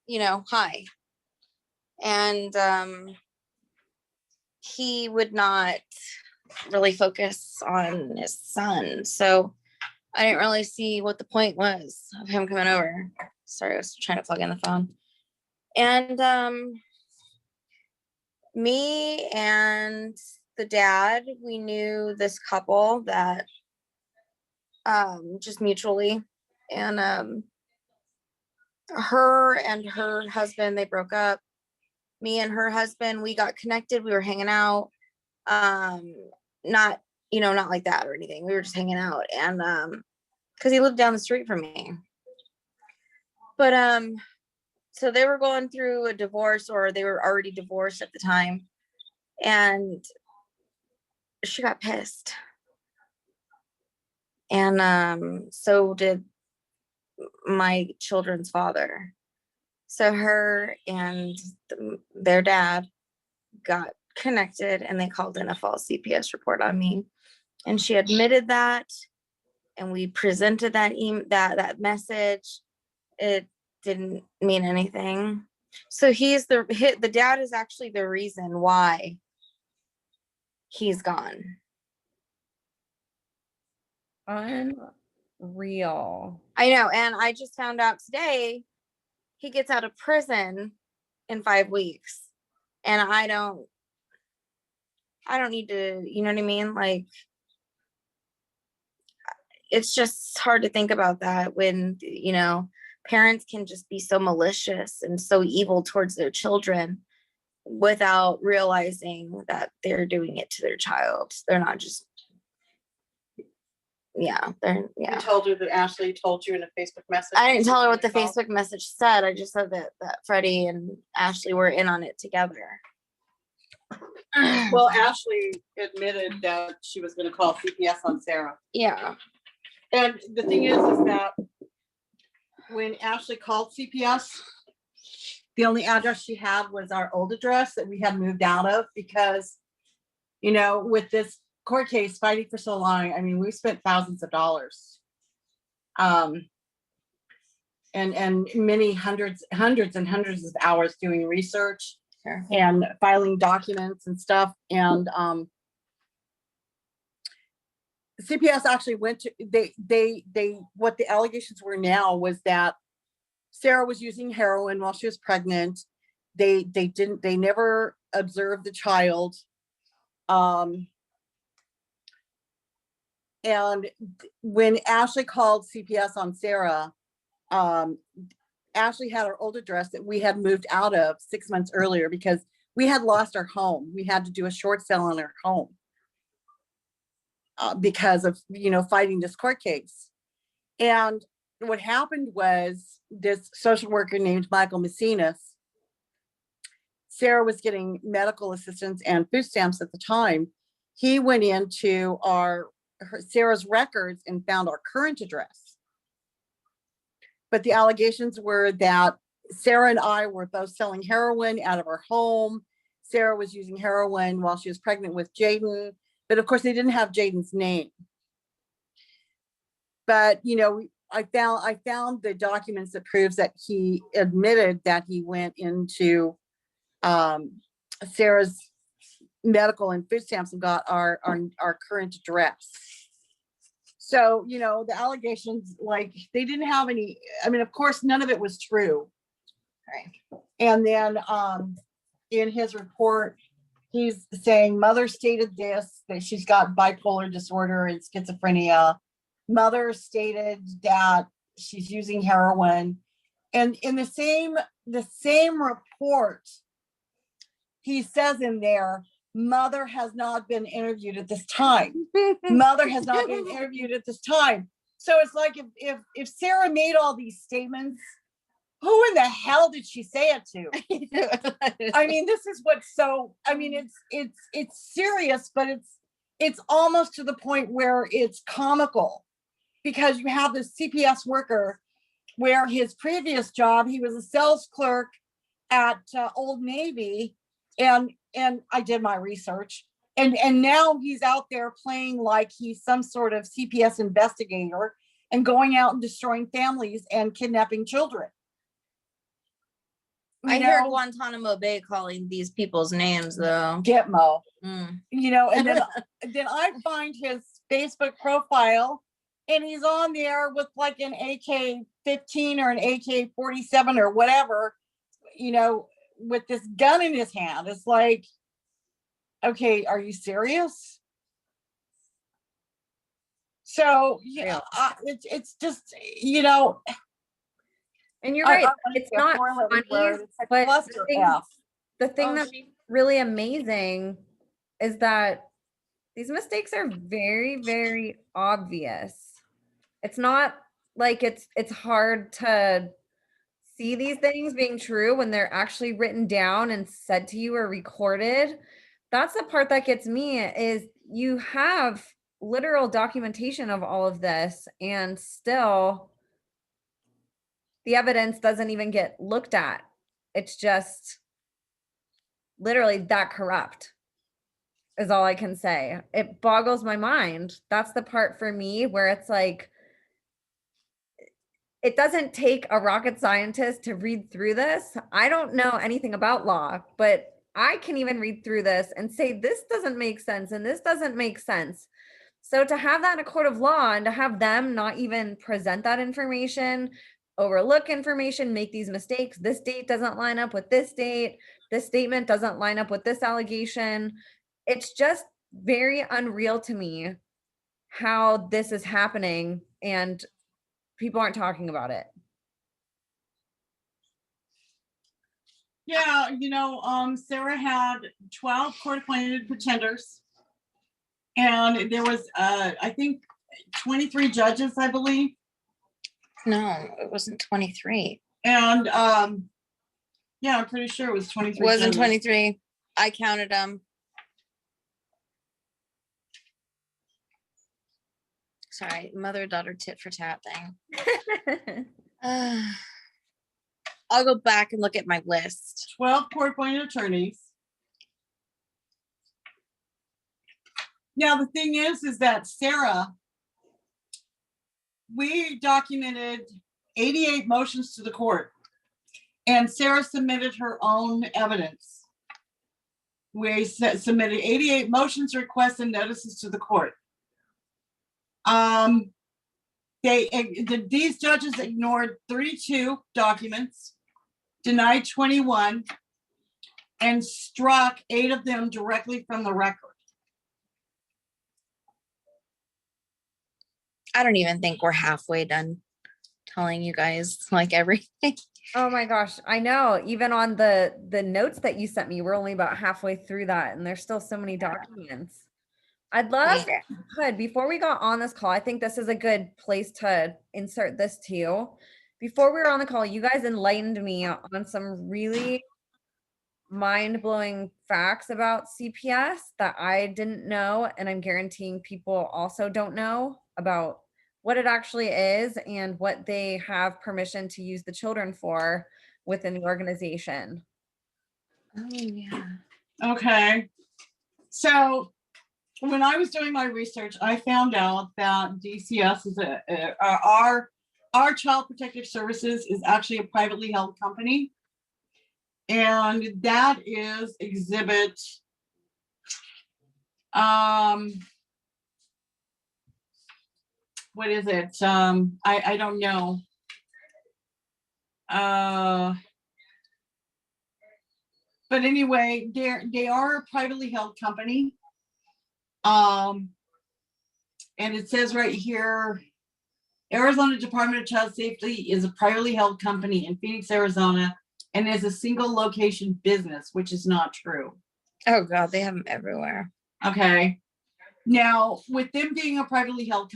hi. And he would not really focus on his son. So I didn't really see what the point was of him coming over. Sorry, I was trying to plug in the phone. And me and the dad, we knew this couple that just mutually, and her and her husband, they broke up. Me and her husband, we got connected, we were hanging out, not like that or anything, we were just hanging out, and because he lived down the street from me. But so they were going through a divorce, or they were already divorced at the time, and she got pissed. And so did my children's father. So her and their dad got connected and they called in a false CPS report on me. And she admitted that, and we presented that message. It didn't mean anything. So the dad is actually the reason why he's gone. Unreal. I know. And I just found out today he gets out of prison in 5 weeks. And I don't need to, you know what I mean? Like, it's just hard to think about that when, parents can just be so malicious and so evil towards their children without realizing that they're doing it to their child. They're not just, they're. You told her that Ashley told you in a Facebook message? I didn't tell her what the Facebook message said. I just said that Freddie and Ashley were in on it together. Well, Ashley admitted that she was going to call CPS on Sara. Yeah. And the thing is that when Ashley called CPS, the only address she had was our old address that we had moved out of because, with this court case fighting for so long, I mean, we spent thousands of dollars. And many hundreds and hundreds of hours doing research. Sure. And filing documents and stuff. And CPS actually went to what the allegations were now was that Sara was using heroin while she was pregnant. They never observed the child. And when Ashley called CPS on Sara, Ashley had our old address that we had moved out of 6 months earlier because we had lost our home. We had to do a short sale on our home because of, fighting this court case. And what happened was this social worker named Michael Messinas, Sara was getting medical assistance and food stamps at the time. He went into Sara's records and found our current address. But the allegations were that Sara and I were both selling heroin out of our home. Sara was using heroin while she was pregnant with Jaden. But of course, they didn't have Jaden's name. But, I found the documents that proves that he admitted that he went into Sara's medical and food stamps and got our current address. So, the allegations, like, they didn't have any, I mean, of course, none of it was true. Right. And then in his report, he's saying mother stated this, that she's got bipolar disorder and schizophrenia. Mother stated that she's using heroin. And in the same report, he says in there, mother has not been interviewed at this time. Mother has not been interviewed at this time. So it's like if Sara made all these statements, who in the hell did she say it to? I mean, this is what's so, I mean, it's serious, but it's almost to the point where it's comical because you have this CPS worker where his previous job, he was a sales clerk at Old Navy. And I did my research and now he's out there playing like he's some sort of CPS investigator and going out and destroying families and kidnapping children. I hear Guantanamo Bay calling these people's names though. Gitmo. And then I find his Facebook profile and he's on there with like an AK-15 or an AK-47 or whatever, with this gun in his hand. It's like, okay, are you serious? So it's just, and you're right, it's not funny, but the thing that's really amazing is that these mistakes are very, very obvious. It's not like it's hard to see these things being true when they're actually written down and said to you or recorded. That's the part that gets me is you have literal documentation of all of this, and still the evidence doesn't even get looked at. It's just literally that corrupt is all I can say. It boggles my mind. That's the part for me where it's like, it doesn't take a rocket scientist to read through this. I don't know anything about law, but I can even read through this and say, this doesn't make sense and this doesn't make sense. So to have that in a court of law and to have them not even present that information, overlook information, make these mistakes, this date doesn't line up with this date, this statement doesn't line up with this allegation. It's just very unreal to me how this is happening and people aren't talking about it. Yeah, Sarah had 12 court-appointed pretenders. And there was, I think, 23 judges, I believe. No, it wasn't 23. And yeah, I'm pretty sure it was 23. It wasn't judges. 23. I counted them. Sorry, mother-daughter tit for tat thing. I'll go back and look at my list. 12 court-appointed attorneys. Now, the thing is that Sarah, we documented 88 motions to the court, and Sarah submitted her own evidence. We submitted 88 motions, requests, and notices to the court. These judges ignored 32 documents, denied 21, and struck 8 of them directly from the record. I don't even think we're halfway done telling you guys like everything. Oh my gosh, I know. Even on the notes that you sent me, we're only about halfway through that, and there's still so many documents. I'd love, before we got on this call, I think this is a good place to insert this too. Before we were on the call, you guys enlightened me on some really mind-blowing facts about CPS that I didn't know, and I'm guaranteeing people also don't know about what it actually is and what they have permission to use the children for within the organization. Oh yeah. Okay. So when I was doing my research, I found out that DCS is our Child Protective Services is actually a privately held company. And that is exhibit what is it? I don't know. But anyway, they are a privately held company. And it says right here, Arizona Department of Child Safety is a privately held company in Phoenix, Arizona, and is a single location business, which is not true. Oh God, they have them everywhere. Okay. Now, with them being a privately held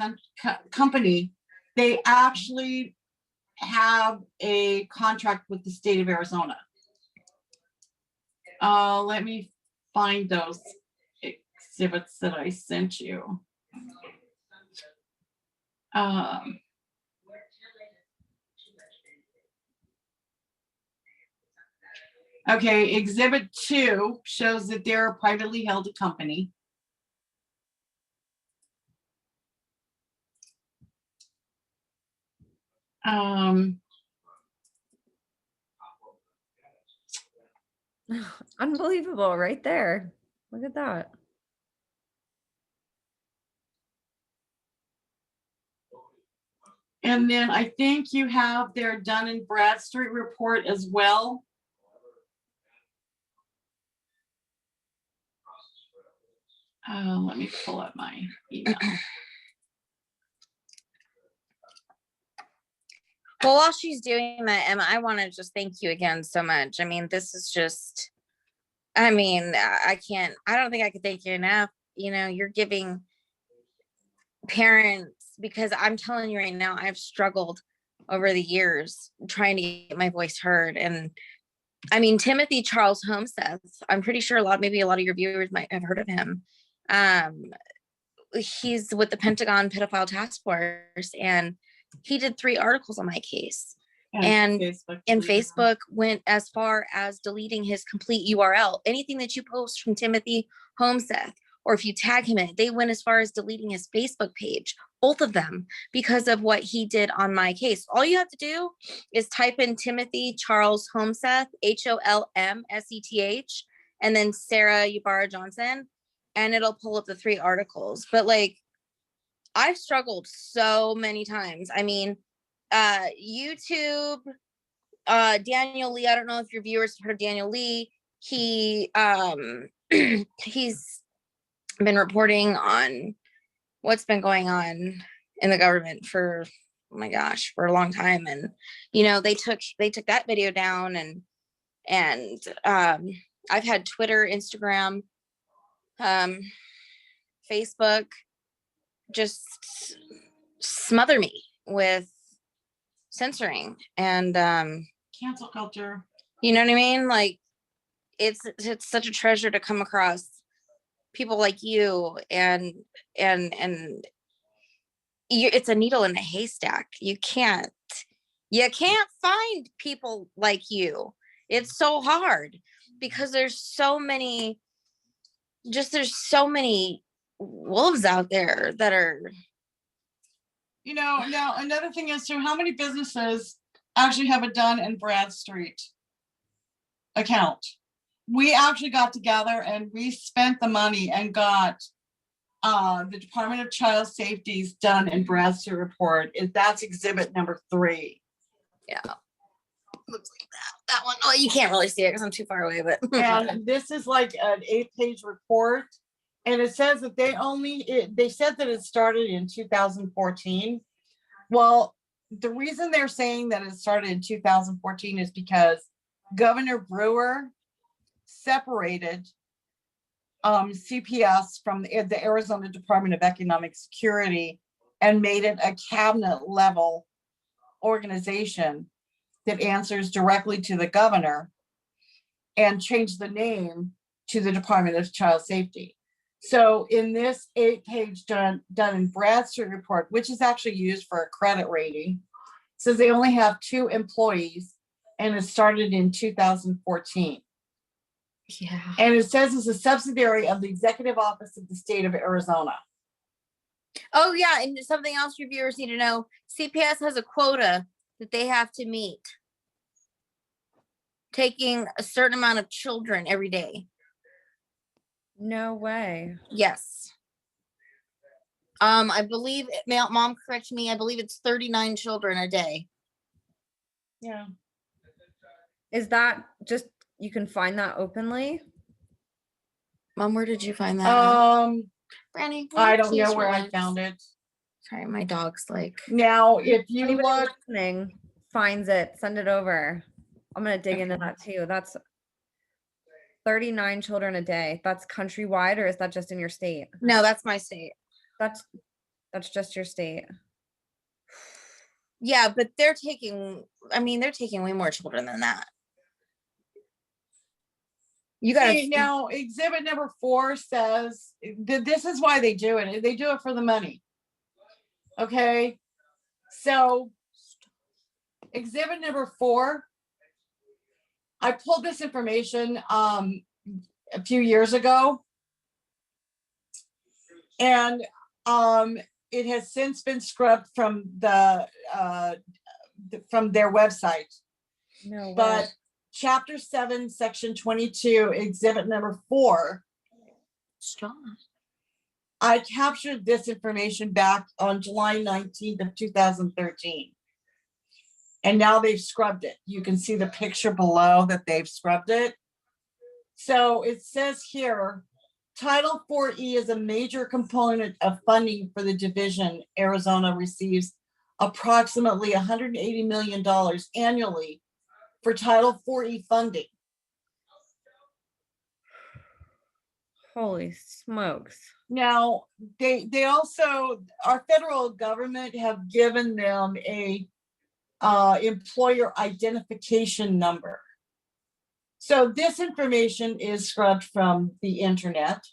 company, they actually have a contract with the state of Arizona. Let me find those exhibits that I sent you. Okay, exhibit 2 shows that they're a privately held company. Unbelievable right there. Look at that. And then I think you have their Dun & Bradstreet report as well. Let me pull up my email. Well, while she's doing that, Emma, I want to just thank you again so much. I mean, this is just, I mean, I don't think I could thank you enough. You know, you're giving parents, because I'm telling you right now, I've struggled over the years trying to get my voice heard. And I mean, Timothy Charles Homeseth, I'm pretty sure maybe a lot of your viewers might have heard of him. he's with the Pentagon Pedophile Task Force, and he did 3 articles on my case. And Facebook went as far as deleting his complete URL. Anything that you post from Timothy Homeseth, or if you tag him in it, they went as far as deleting his Facebook page, both of them, because of what he did on my case. All you have to do is type in Timothy Charles Homeseth, HOLMSETH, and then Sara Ybarra Johnson, and it'll pull up the 3 articles. But like, I've struggled so many times. I mean, YouTube, Daniel Lee, I don't know if your viewers have heard of Daniel Lee. He he's been reporting on what's been going on in the government for, oh my gosh, for a long time. And you know, they took that video down, and I've had Twitter, Instagram, Facebook just smother me with censoring and Cancel culture. you know what I mean? Like, it's such a treasure to come across people like you, and it's a needle in a haystack. You can't find people like you. It's so hard because there's so many wolves out there that are, You know, now another thing is too, how many businesses actually have a Dun and Bradstreet account? We actually got together and we spent the money and got the Department of Child Safety's Dun and Bradstreet report. That's exhibit number 3. yeah, looks like that one. Oh, you can't really see it because I'm too far away, but And this is like an 8-page report. And it says that they said that it started in 2014. Well, the reason they're saying that it started in 2014 is because Governor Brewer separated CPS from the Arizona Department of Economic Security and made it a cabinet level organization that answers directly to the governor, and changed the name to the Department of Child Safety. So in this 8-page Dun and Bradstreet report, which is actually used for a credit rating, says they only have 2 employees and it started in 2014. yeah. And it says it's a subsidiary of the Executive Office of the State of Arizona. Oh yeah, and something else your viewers need to know: CPS has a quota that they have to meet, taking a certain amount of children every day. No way. Yes. I believe, mom, correct me, I believe it's 39 children a day. Yeah. Is that just, you can find that openly? Mom, where did you find that? Brandy, I don't know where I found it. Sorry, my dog's like. Now, if you Anybody look, listening finds it, send it over. I'm gonna dig into that too. That's 39 children a day. That's countrywide, or is that just in your state? No, that's my state. That's just your state. Yeah, but they're taking way more children than that. You gotta see, now exhibit number 4 says that this is why they do it. They do it for the money. Okay. So exhibit number 4, I pulled this information a few years ago, and it has since been scrubbed from their website. No way. But chapter 7, section 22, exhibit number 4, strong. I captured this information back on July 19th of 2013. And now they've scrubbed it. You can see the picture below that they've scrubbed it. So it says here, Title 4E is a major component of funding for the division. Arizona receives approximately $180 million annually for Title 4E funding. Holy smokes. Now, they also, our federal government have given them a employer identification number. So this information is scrubbed from the internet.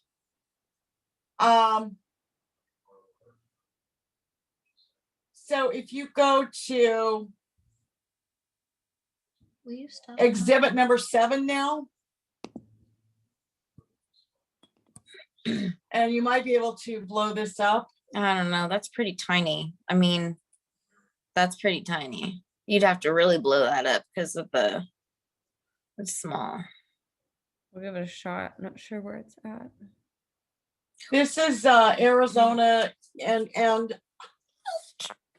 So if you go to Will you stop? exhibit number 7 now. And you might be able to blow this up. I don't know. That's pretty tiny. I mean, that's pretty tiny. You'd have to really blow that up because of it's small. We'll give it a shot. Not sure where it's at. This is Arizona, and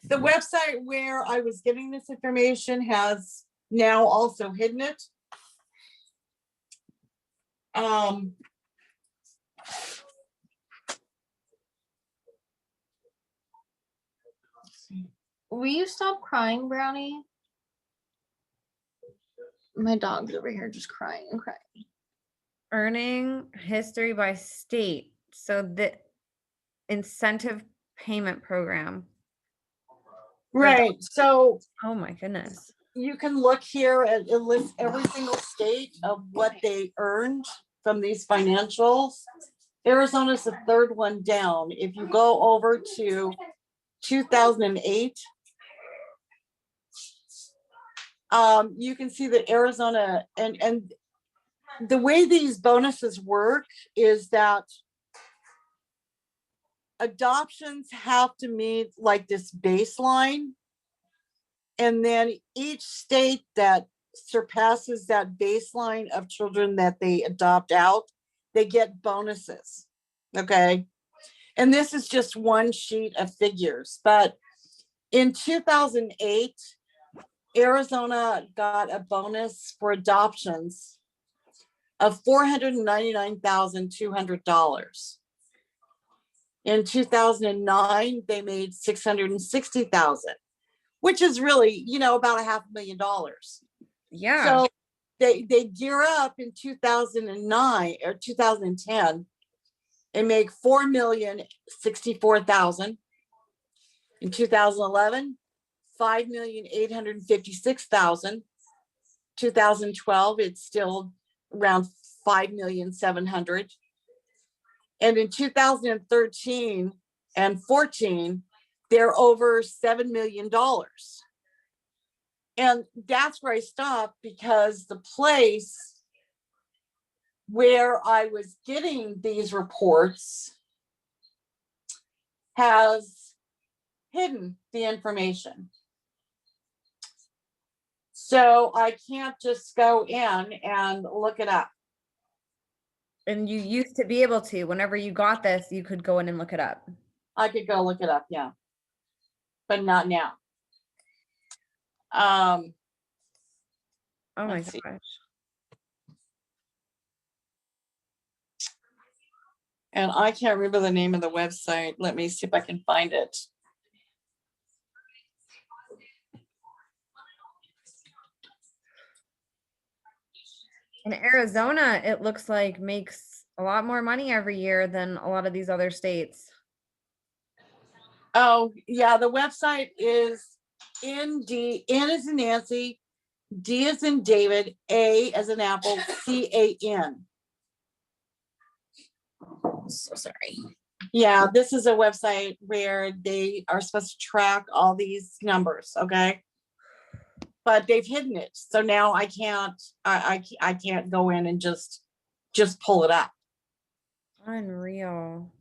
the website where I was getting this information has now also hidden it. Will you stop crying, Brownie? My dog's over here just crying and crying. Earning history by state. So the incentive payment program. Right. So Oh my goodness. you can look here and it lists every single state of what they earned from these financials. Arizona's the third one down. If you go over to 2008, you can see that Arizona and the way these bonuses work is that adoptions have to meet like this baseline. And then each state that surpasses that baseline of children that they adopt out, they get bonuses. Okay. And this is just one sheet of figures. But in 2008, Arizona got a bonus for adoptions of $499,200. In 2009, they made $660,000, which is really, about $500,000. Yeah. So they gear up in 2009 or 2010 and make $4,064,000. In 2011, $5,856,000. 2012, it's still around $5,700,000. And in 2013 and 14, they're over $7 million. And that's where I stopped, because the place where I was getting these reports has hidden the information. So I can't just go in and look it up. And you used to be able to, whenever you got this, you could go in and look it up. I could go look it up, yeah. But not now. Oh my Let's see. gosh. And I can't remember the name of the website. Let me see if I can find it. In Arizona, it looks like makes a lot more money every year than a lot of these other states. Oh, yeah, the website is N as in Nancy, D as in David, A as in Apple, CAN. So sorry. Yeah, this is a website where they are supposed to track all these numbers, okay? But they've hidden it, so now I can't go in and just pull it up. Unreal.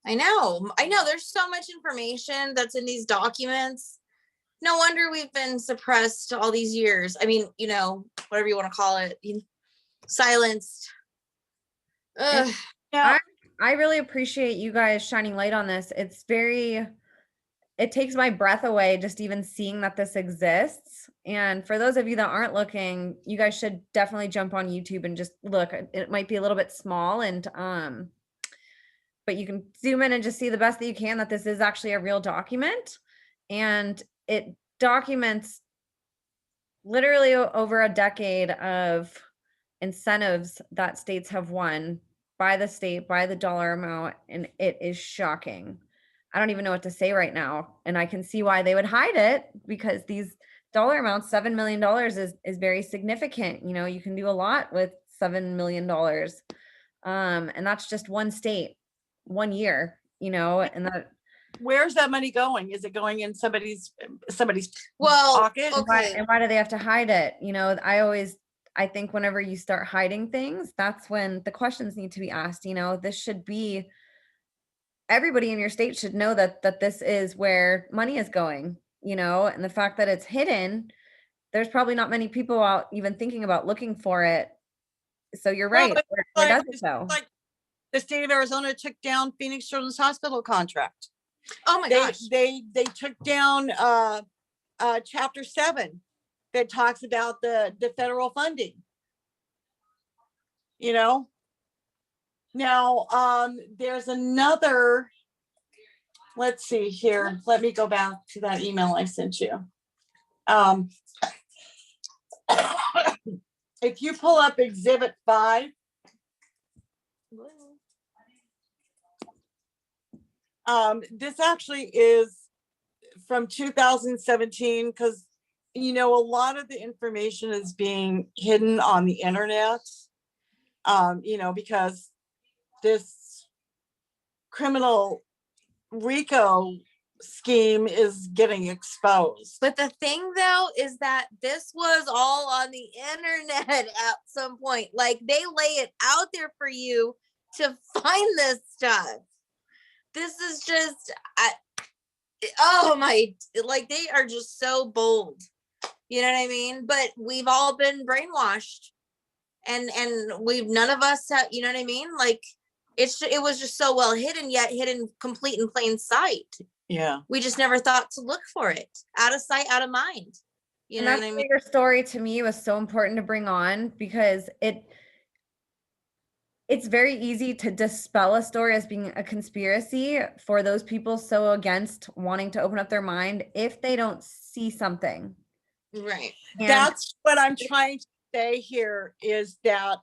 I know. There's so much information that's in these documents. No wonder we've been suppressed all these years. I mean, whatever you want to call it, silenced. Ugh. Yeah, I really appreciate you guys shining light on this. It takes my breath away just even seeing that this exists. And for those of you that aren't looking, you guys should definitely jump on YouTube and just look. It might be a little bit small, and but you can zoom in and just see the best that you can that this is actually a real document. And it documents literally over a decade of incentives that states have won by the state, by the dollar amount, and it is shocking. I don't even know what to say right now. And I can see why they would hide it, because these dollar amounts, $7 million is very significant. You can do a lot with $7 million. And that's just one state, 1 year, and that where's that money going? Is it going in somebody's Well, pocket? okay. And why do they have to hide it? You know, I think whenever you start hiding things, that's when the questions need to be asked. You know, this should be, everybody in your state should know that this is where money is going, you know, and the fact that it's hidden, there's probably not many people out even thinking about looking for it. So you're Well, right. it's Where like- does it it's go? like the state of Arizona took down Phoenix Children's Hospital contract. Oh my They gosh. they took down chapter 7 that talks about the federal funding. You know? Now there's another, let's see here. Let me go back to that email I sent you. If you pull up Exhibit 5, this actually is from 2017, because you know a lot of the information is being hidden on the internet. You know, because this criminal RICO scheme is getting exposed. But the thing though is that this was all on the internet at some point. Like they lay it out there for you to find this stuff. This is just, oh my, like they are just so bold. You know what I mean? But we've all been brainwashed, and we've none of us have, you know what I mean? Like it was just so well hidden, yet hidden complete in plain sight. Yeah. We just never thought to look for it. Out of sight, out of mind. You know what I mean? Your story to me was so important to bring on because it's very easy to dispel a story as being a conspiracy for those people so against wanting to open up their mind if they don't see something. Right. And That's what I'm trying to say here, is that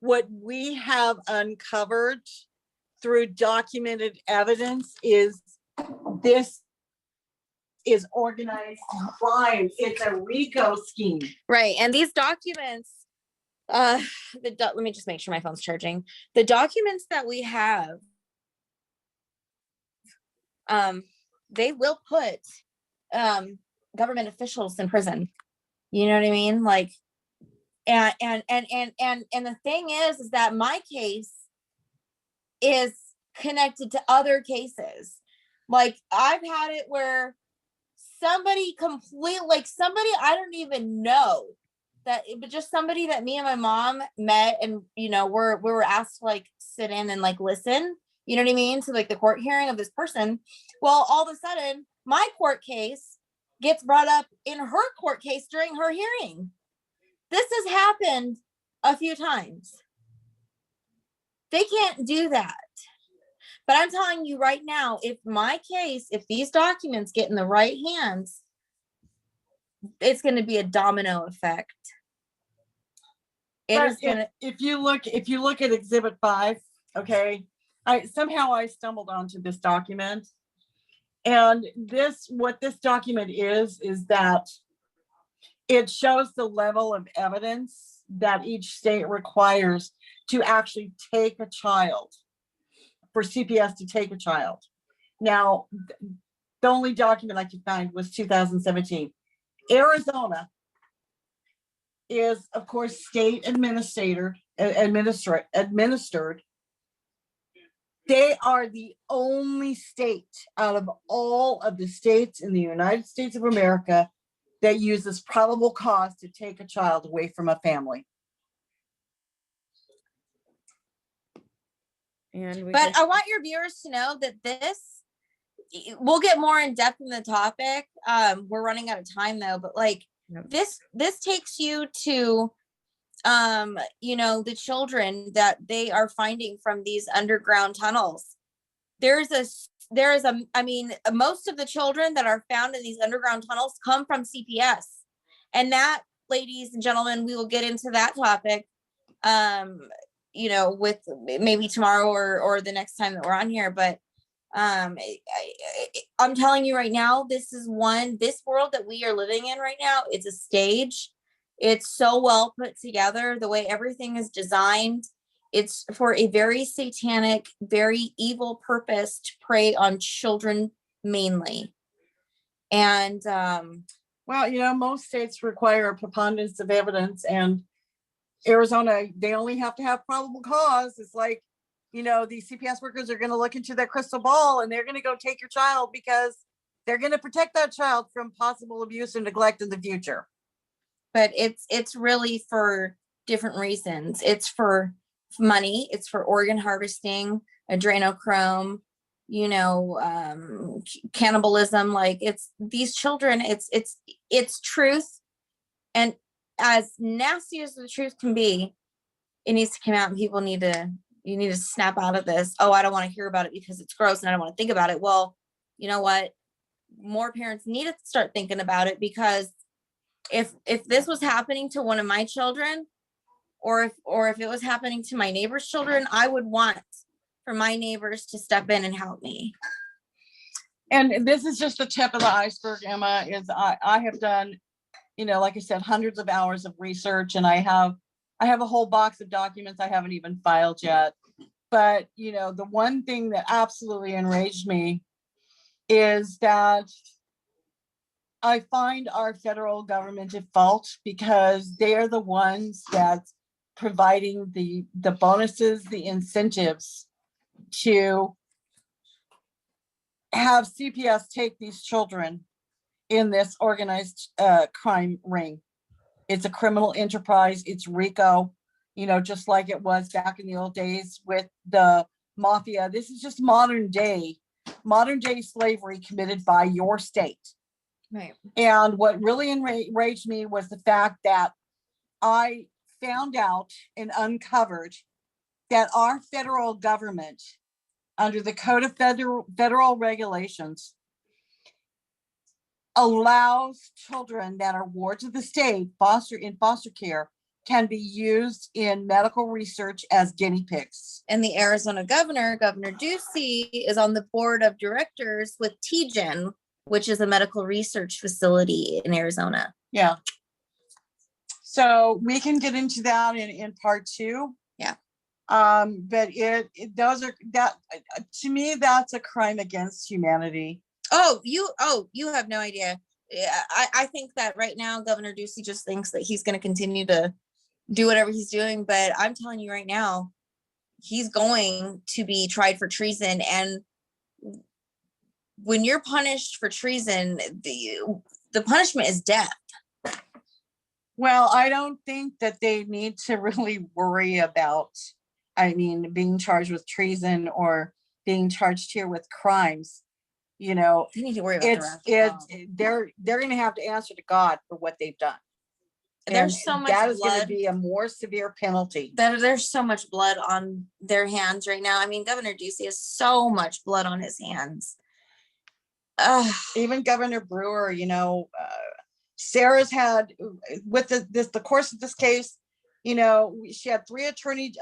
what we have uncovered through documented evidence is this is organized crime. It's a RICO scheme. Right. And these documents, let me just make sure my phone's charging. The documents that we have, they will put government officials in prison. You know what I mean? Like, and the thing is that my case is connected to other cases. Like I've had it where somebody somebody I don't even know that, but just somebody that me and my mom met, and you know, we were asked to like sit in and like listen, you know what I mean, to like the court hearing of this person. Well, all of a sudden my court case gets brought up in her court case during her hearing. This has happened a few times. They can't do that. But I'm telling you right now, if my case, if these documents get in the right hands, it's going to be a domino effect. If you look at Exhibit 5, okay, I stumbled onto this document, and what this document is that it shows the level of evidence that each state requires to actually take a child, for CPS to take a child. Now, the only document I could find was 2017. Arizona is, of course, state administered. They are the only state out of all of the states in the United States of America that uses probable cause to take a child away from a family. But I want your viewers to know that we'll get more in depth in the topic. We're running out of time though, but like this takes you to, you know, the children that they are finding from these underground tunnels. I mean, most of the children that are found in these underground tunnels come from CPS, and that, ladies and gentlemen, we will get into that topic, you know, with maybe tomorrow or the next time that we're on here. But I'm telling you right now, this world that we are living in right now, it's a stage. It's so well put together, the way everything is designed. It's for a very satanic, very evil purpose to prey on children mainly. And Well, most states require a preponderance of evidence, and Arizona, they only have to have probable cause. It's like, these CPS workers are going to look into their crystal ball and they're going to go take your child because they're going to protect that child from possible abuse and neglect in the future. but it's really for different reasons. It's for money, it's for organ harvesting, adrenochrome, cannibalism. Like, it's these children, it's truth. And as nasty as the truth can be, it needs to come out, and people you need to snap out of this. Oh, I don't want to hear about it because it's gross and I don't want to think about it. Well, you know what? More parents need to start thinking about it, because if this was happening to one of my children, or if it was happening to my neighbor's children, I would want for my neighbors to step in and help me. And this is just the tip of the iceberg, Emma. Is I have done, like I said, hundreds of hours of research, and I have a whole box of documents I haven't even filed yet. But the one thing that absolutely enraged me is that I find our federal government at fault, because they are the ones that's providing the bonuses, the incentives to have CPS take these children in this organized crime ring. It's a criminal enterprise. It's RICO, just like it was back in the old days with the mafia. This is just modern day slavery committed by your state. Right. And what really enraged me was the fact that I found out and uncovered that our federal government, under the Code of Federal Regulations, allows children that are wards of the state, in foster care, can be used in medical research as guinea pigs. And the Arizona governor, Governor Ducey, is on the board of directors with TGen, which is a medical research facility in Arizona. Yeah. So we can get into that in part 2. Yeah. But to me, that's a crime against humanity. You have no idea. I think that right now Governor Ducey just thinks that he's going to continue to do whatever he's doing, but I'm telling you right now, he's going to be tried for treason. And when you're punished for treason, the punishment is death. Well, I don't think that they need to really worry about, being charged with treason or being charged here with crimes. They need to worry about they're going to have to answer to God for what they've done. There's so much that is blood. going to be a more severe penalty. There's so much blood on their hands right now. Governor Ducey has so much blood on his hands. Even Governor Brewer, Sarah's had, with the course of this case, she had 3 attorney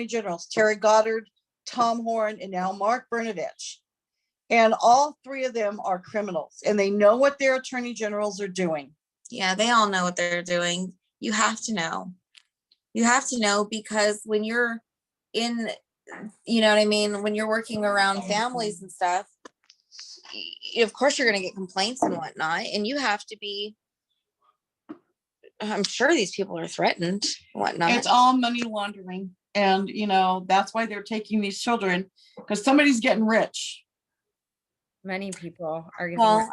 generals: Terry Goddard, Tom Horn, and now Mark Brnovich. And all 3 of them are criminals, and they know what their attorney generals are doing. Yeah, they all know what they're doing. You have to know. Because when you're in, when you're working around families and stuff, of course you're going to get complaints and whatnot, and you have to be, I'm sure these people are threatened and whatnot. It's all money laundering. And, that's why they're taking these children, because somebody's getting rich. Many people are getting rich.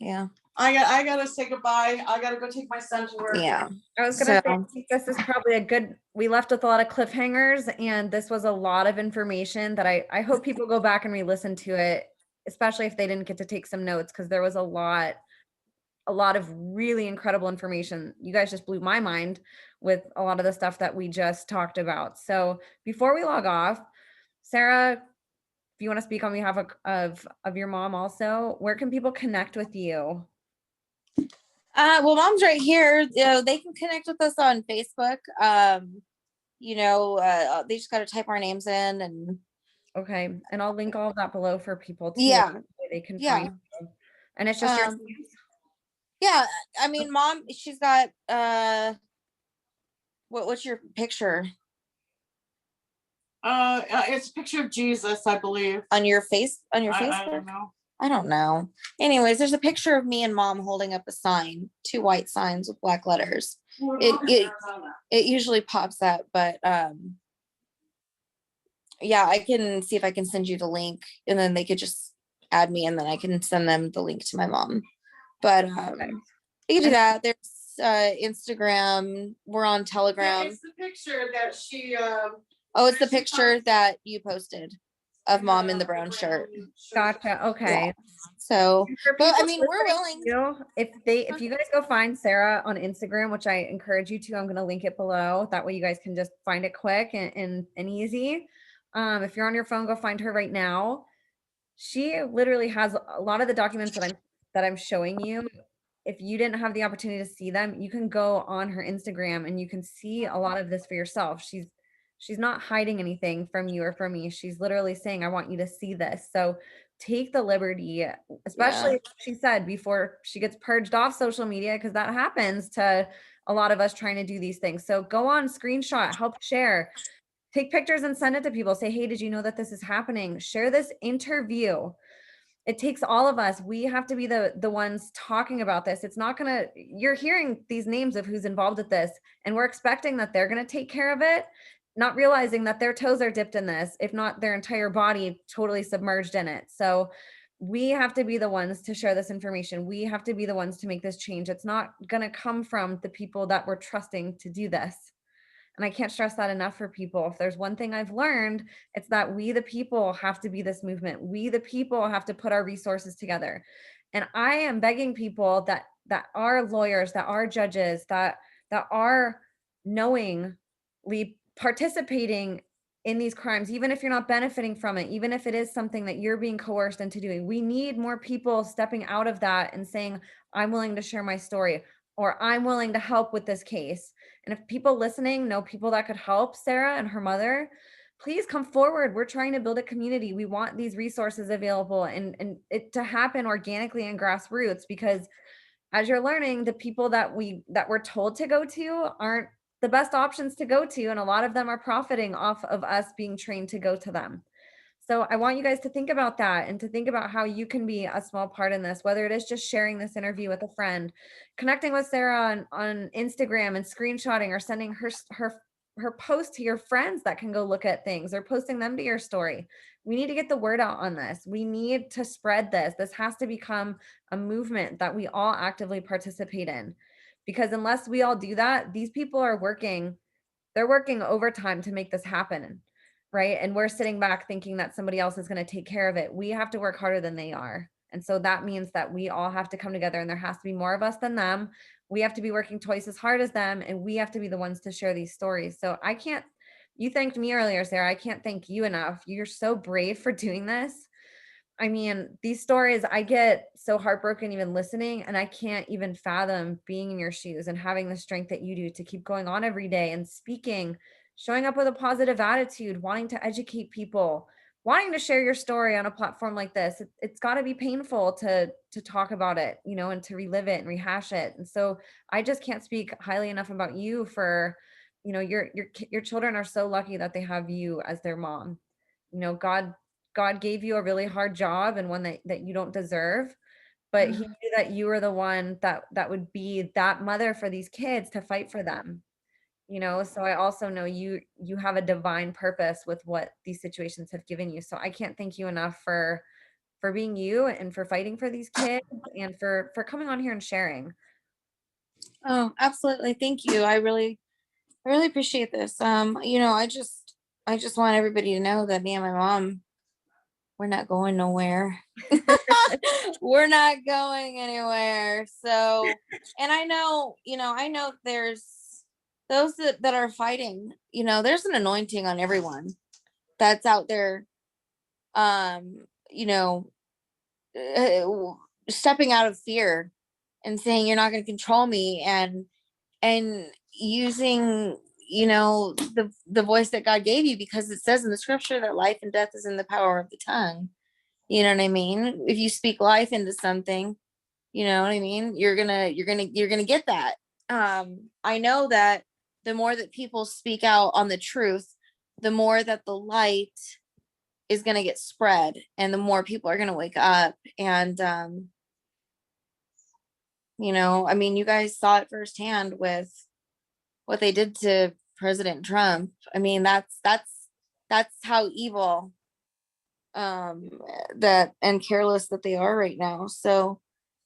Yeah. I gotta say goodbye. I gotta go take my son to work. Yeah. I was gonna say, this is probably we left with a lot of cliffhangers, and this was a lot of information that I hope people go back and re-listen to it, especially if they didn't get to take some notes, because there was a lot of really incredible information. You guys just blew my mind with a lot of the stuff that we just talked about. So before we log off, Sara, if you want to speak on behalf of your mom also, where can people connect with you? Well, Mom's right here. They can connect with us on Facebook. They just got to type our names in, and okay, and I'll link all of that below for people too. Yeah. They can find you. And it's just your yeah. Mom, she's got what's your picture? It's a picture of Jesus, I believe. On your Facebook? I don't know. I don't know. Anyways, there's a picture of me and mom holding up a sign, 2 white signs with black letters. It usually pops up, but yeah, I can see if I can send you the link, and then they could just add me, and then I can send them the link to my mom. But you can do that. There's Instagram. We're on Telegram. It's the picture that she. Oh, it's the picture that you posted of mom in the brown shirt. Gotcha. Okay. Yeah. So, For but I people mean, we're listening willing. to, if you guys go find Sara on Instagram, which I encourage you to, I'm going to link it below. That way you guys can just find it quick and easy. If you're on your phone, go find her right now. She literally has a lot of the documents that I'm showing you. If you didn't have the opportunity to see them, you can go on her Instagram and you can see a lot of this for yourself. She's not hiding anything from you or from me. She's literally saying, I want you to see this. So take the liberty, especially she said before she gets purged off social media, because that happens to a lot of us trying to do these things. So go on, screenshot, help share, take pictures and send it to people. Say, hey, did you know that this is happening? Share this interview. It takes all of us. We have to be the ones talking about this. It's not gonna, you're hearing these names of who's involved with this, and we're expecting that they're gonna take care of it, not realizing that their toes are dipped in this, if not their entire body totally submerged in it. So we have to be the ones to share this information. We have to be the ones to make this change. It's not gonna come from the people that we're trusting to do this. And I can't stress that enough for people. If there's one thing I've learned, it's that we, the people, have to be this movement. We, the people, have to put our resources together. And I am begging people that are lawyers, that are judges, that are knowingly participating in these crimes, even if you're not benefiting from it, even if it is something that you're being coerced into doing. We need more people stepping out of that and saying, I'm willing to share my story, or I'm willing to help with this case. And if people listening know people that could help Sara and her mother, please come forward. We're trying to build a community. We want these resources available and it to happen organically and grassroots, because as you're learning, the people that we're told to go to aren't the best options to go to. And a lot of them are profiting off of us being trained to go to them. So I want you guys to think about that and to think about how you can be a small part in this, whether it is just sharing this interview with a friend, connecting with Sara on Instagram and screenshotting, or sending her post to your friends that can go look at things, or posting them to your story. We need to get the word out on this. We need to spread this. This has to become a movement that we all actively participate in, because unless we all do that, these people are they're working overtime to make this happen. Right. And we're sitting back thinking that somebody else is going to take care of it. We have to work harder than they are. And so that means that we all have to come together, and there has to be more of us than them. We have to be working twice as hard as them, and we have to be the ones to share these stories. So you thanked me earlier, Sara. I can't thank you enough. You're so brave for doing this. I mean, these stories, I get so heartbroken even listening, and I can't even fathom being in your shoes and having the strength that you do to keep going on every day and speaking, showing up with a positive attitude, wanting to educate people, wanting to share your story on a platform like this. It's got to be painful to talk about it, and to relive it and rehash it. And so I just can't speak highly enough about you for, your children are so lucky that they have you as their mom. God gave you a really hard job, and one that you don't deserve, but he knew that you were the one that would be that mother for these kids, to fight for them. So I also know you have a divine purpose with what these situations have given you. So I can't thank you enough for being you, and for fighting for these kids, and for coming on here and sharing. Oh, absolutely. Thank you. I really appreciate this. I just want everybody to know that me and my mom, we're not going nowhere. We're not going anywhere. So, and I know there's those that are fighting, there's an anointing on everyone that's out there, you know, stepping out of fear and saying, you're not going to control me, and using, the voice that God gave you, because it says in the scripture that life and death is in the power of the tongue. You know what I mean? If you speak life into something, you know what I mean? You're gonna get that. I know that the more that people speak out on the truth, the more that the light is going to get spread, and the more people are going to wake up. And you know, I mean, you guys saw it firsthand with what they did to President Trump. I mean, that's how evil that and careless that they are right now. So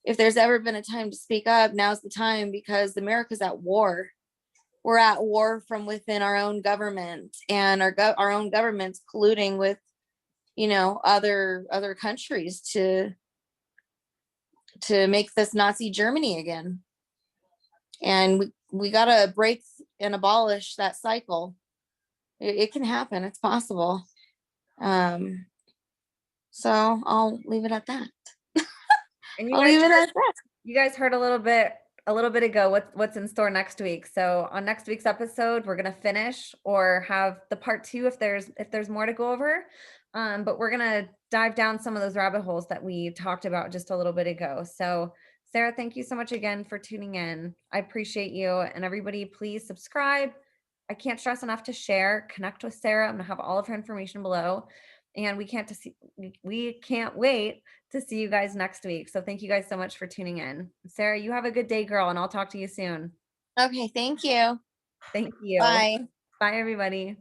if there's ever been a time to speak up, now's the time, because America's at war. We're at war from within our own government, and our own government's colluding with, you know, other countries to make this Nazi Germany again. And we got to break and abolish that cycle. It can happen. It's possible. So I'll leave it at that. And you guys heard a little bit ago what's in store next week. So on next week's episode, we're gonna finish or have the part 2 if there's more to go over. But we're gonna dive down some of those rabbit holes that we talked about just a little bit ago. So Sara, thank you so much again for tuning in. I appreciate you, and everybody, please subscribe. I can't stress enough to share, connect with Sara. I'm gonna have all of her information below, and we can't wait to see you guys next week. So thank you guys so much for tuning in. Sara, you have a good day, girl, and I'll talk to you soon. Okay, thank you. Thank you. Bye. Bye, everybody.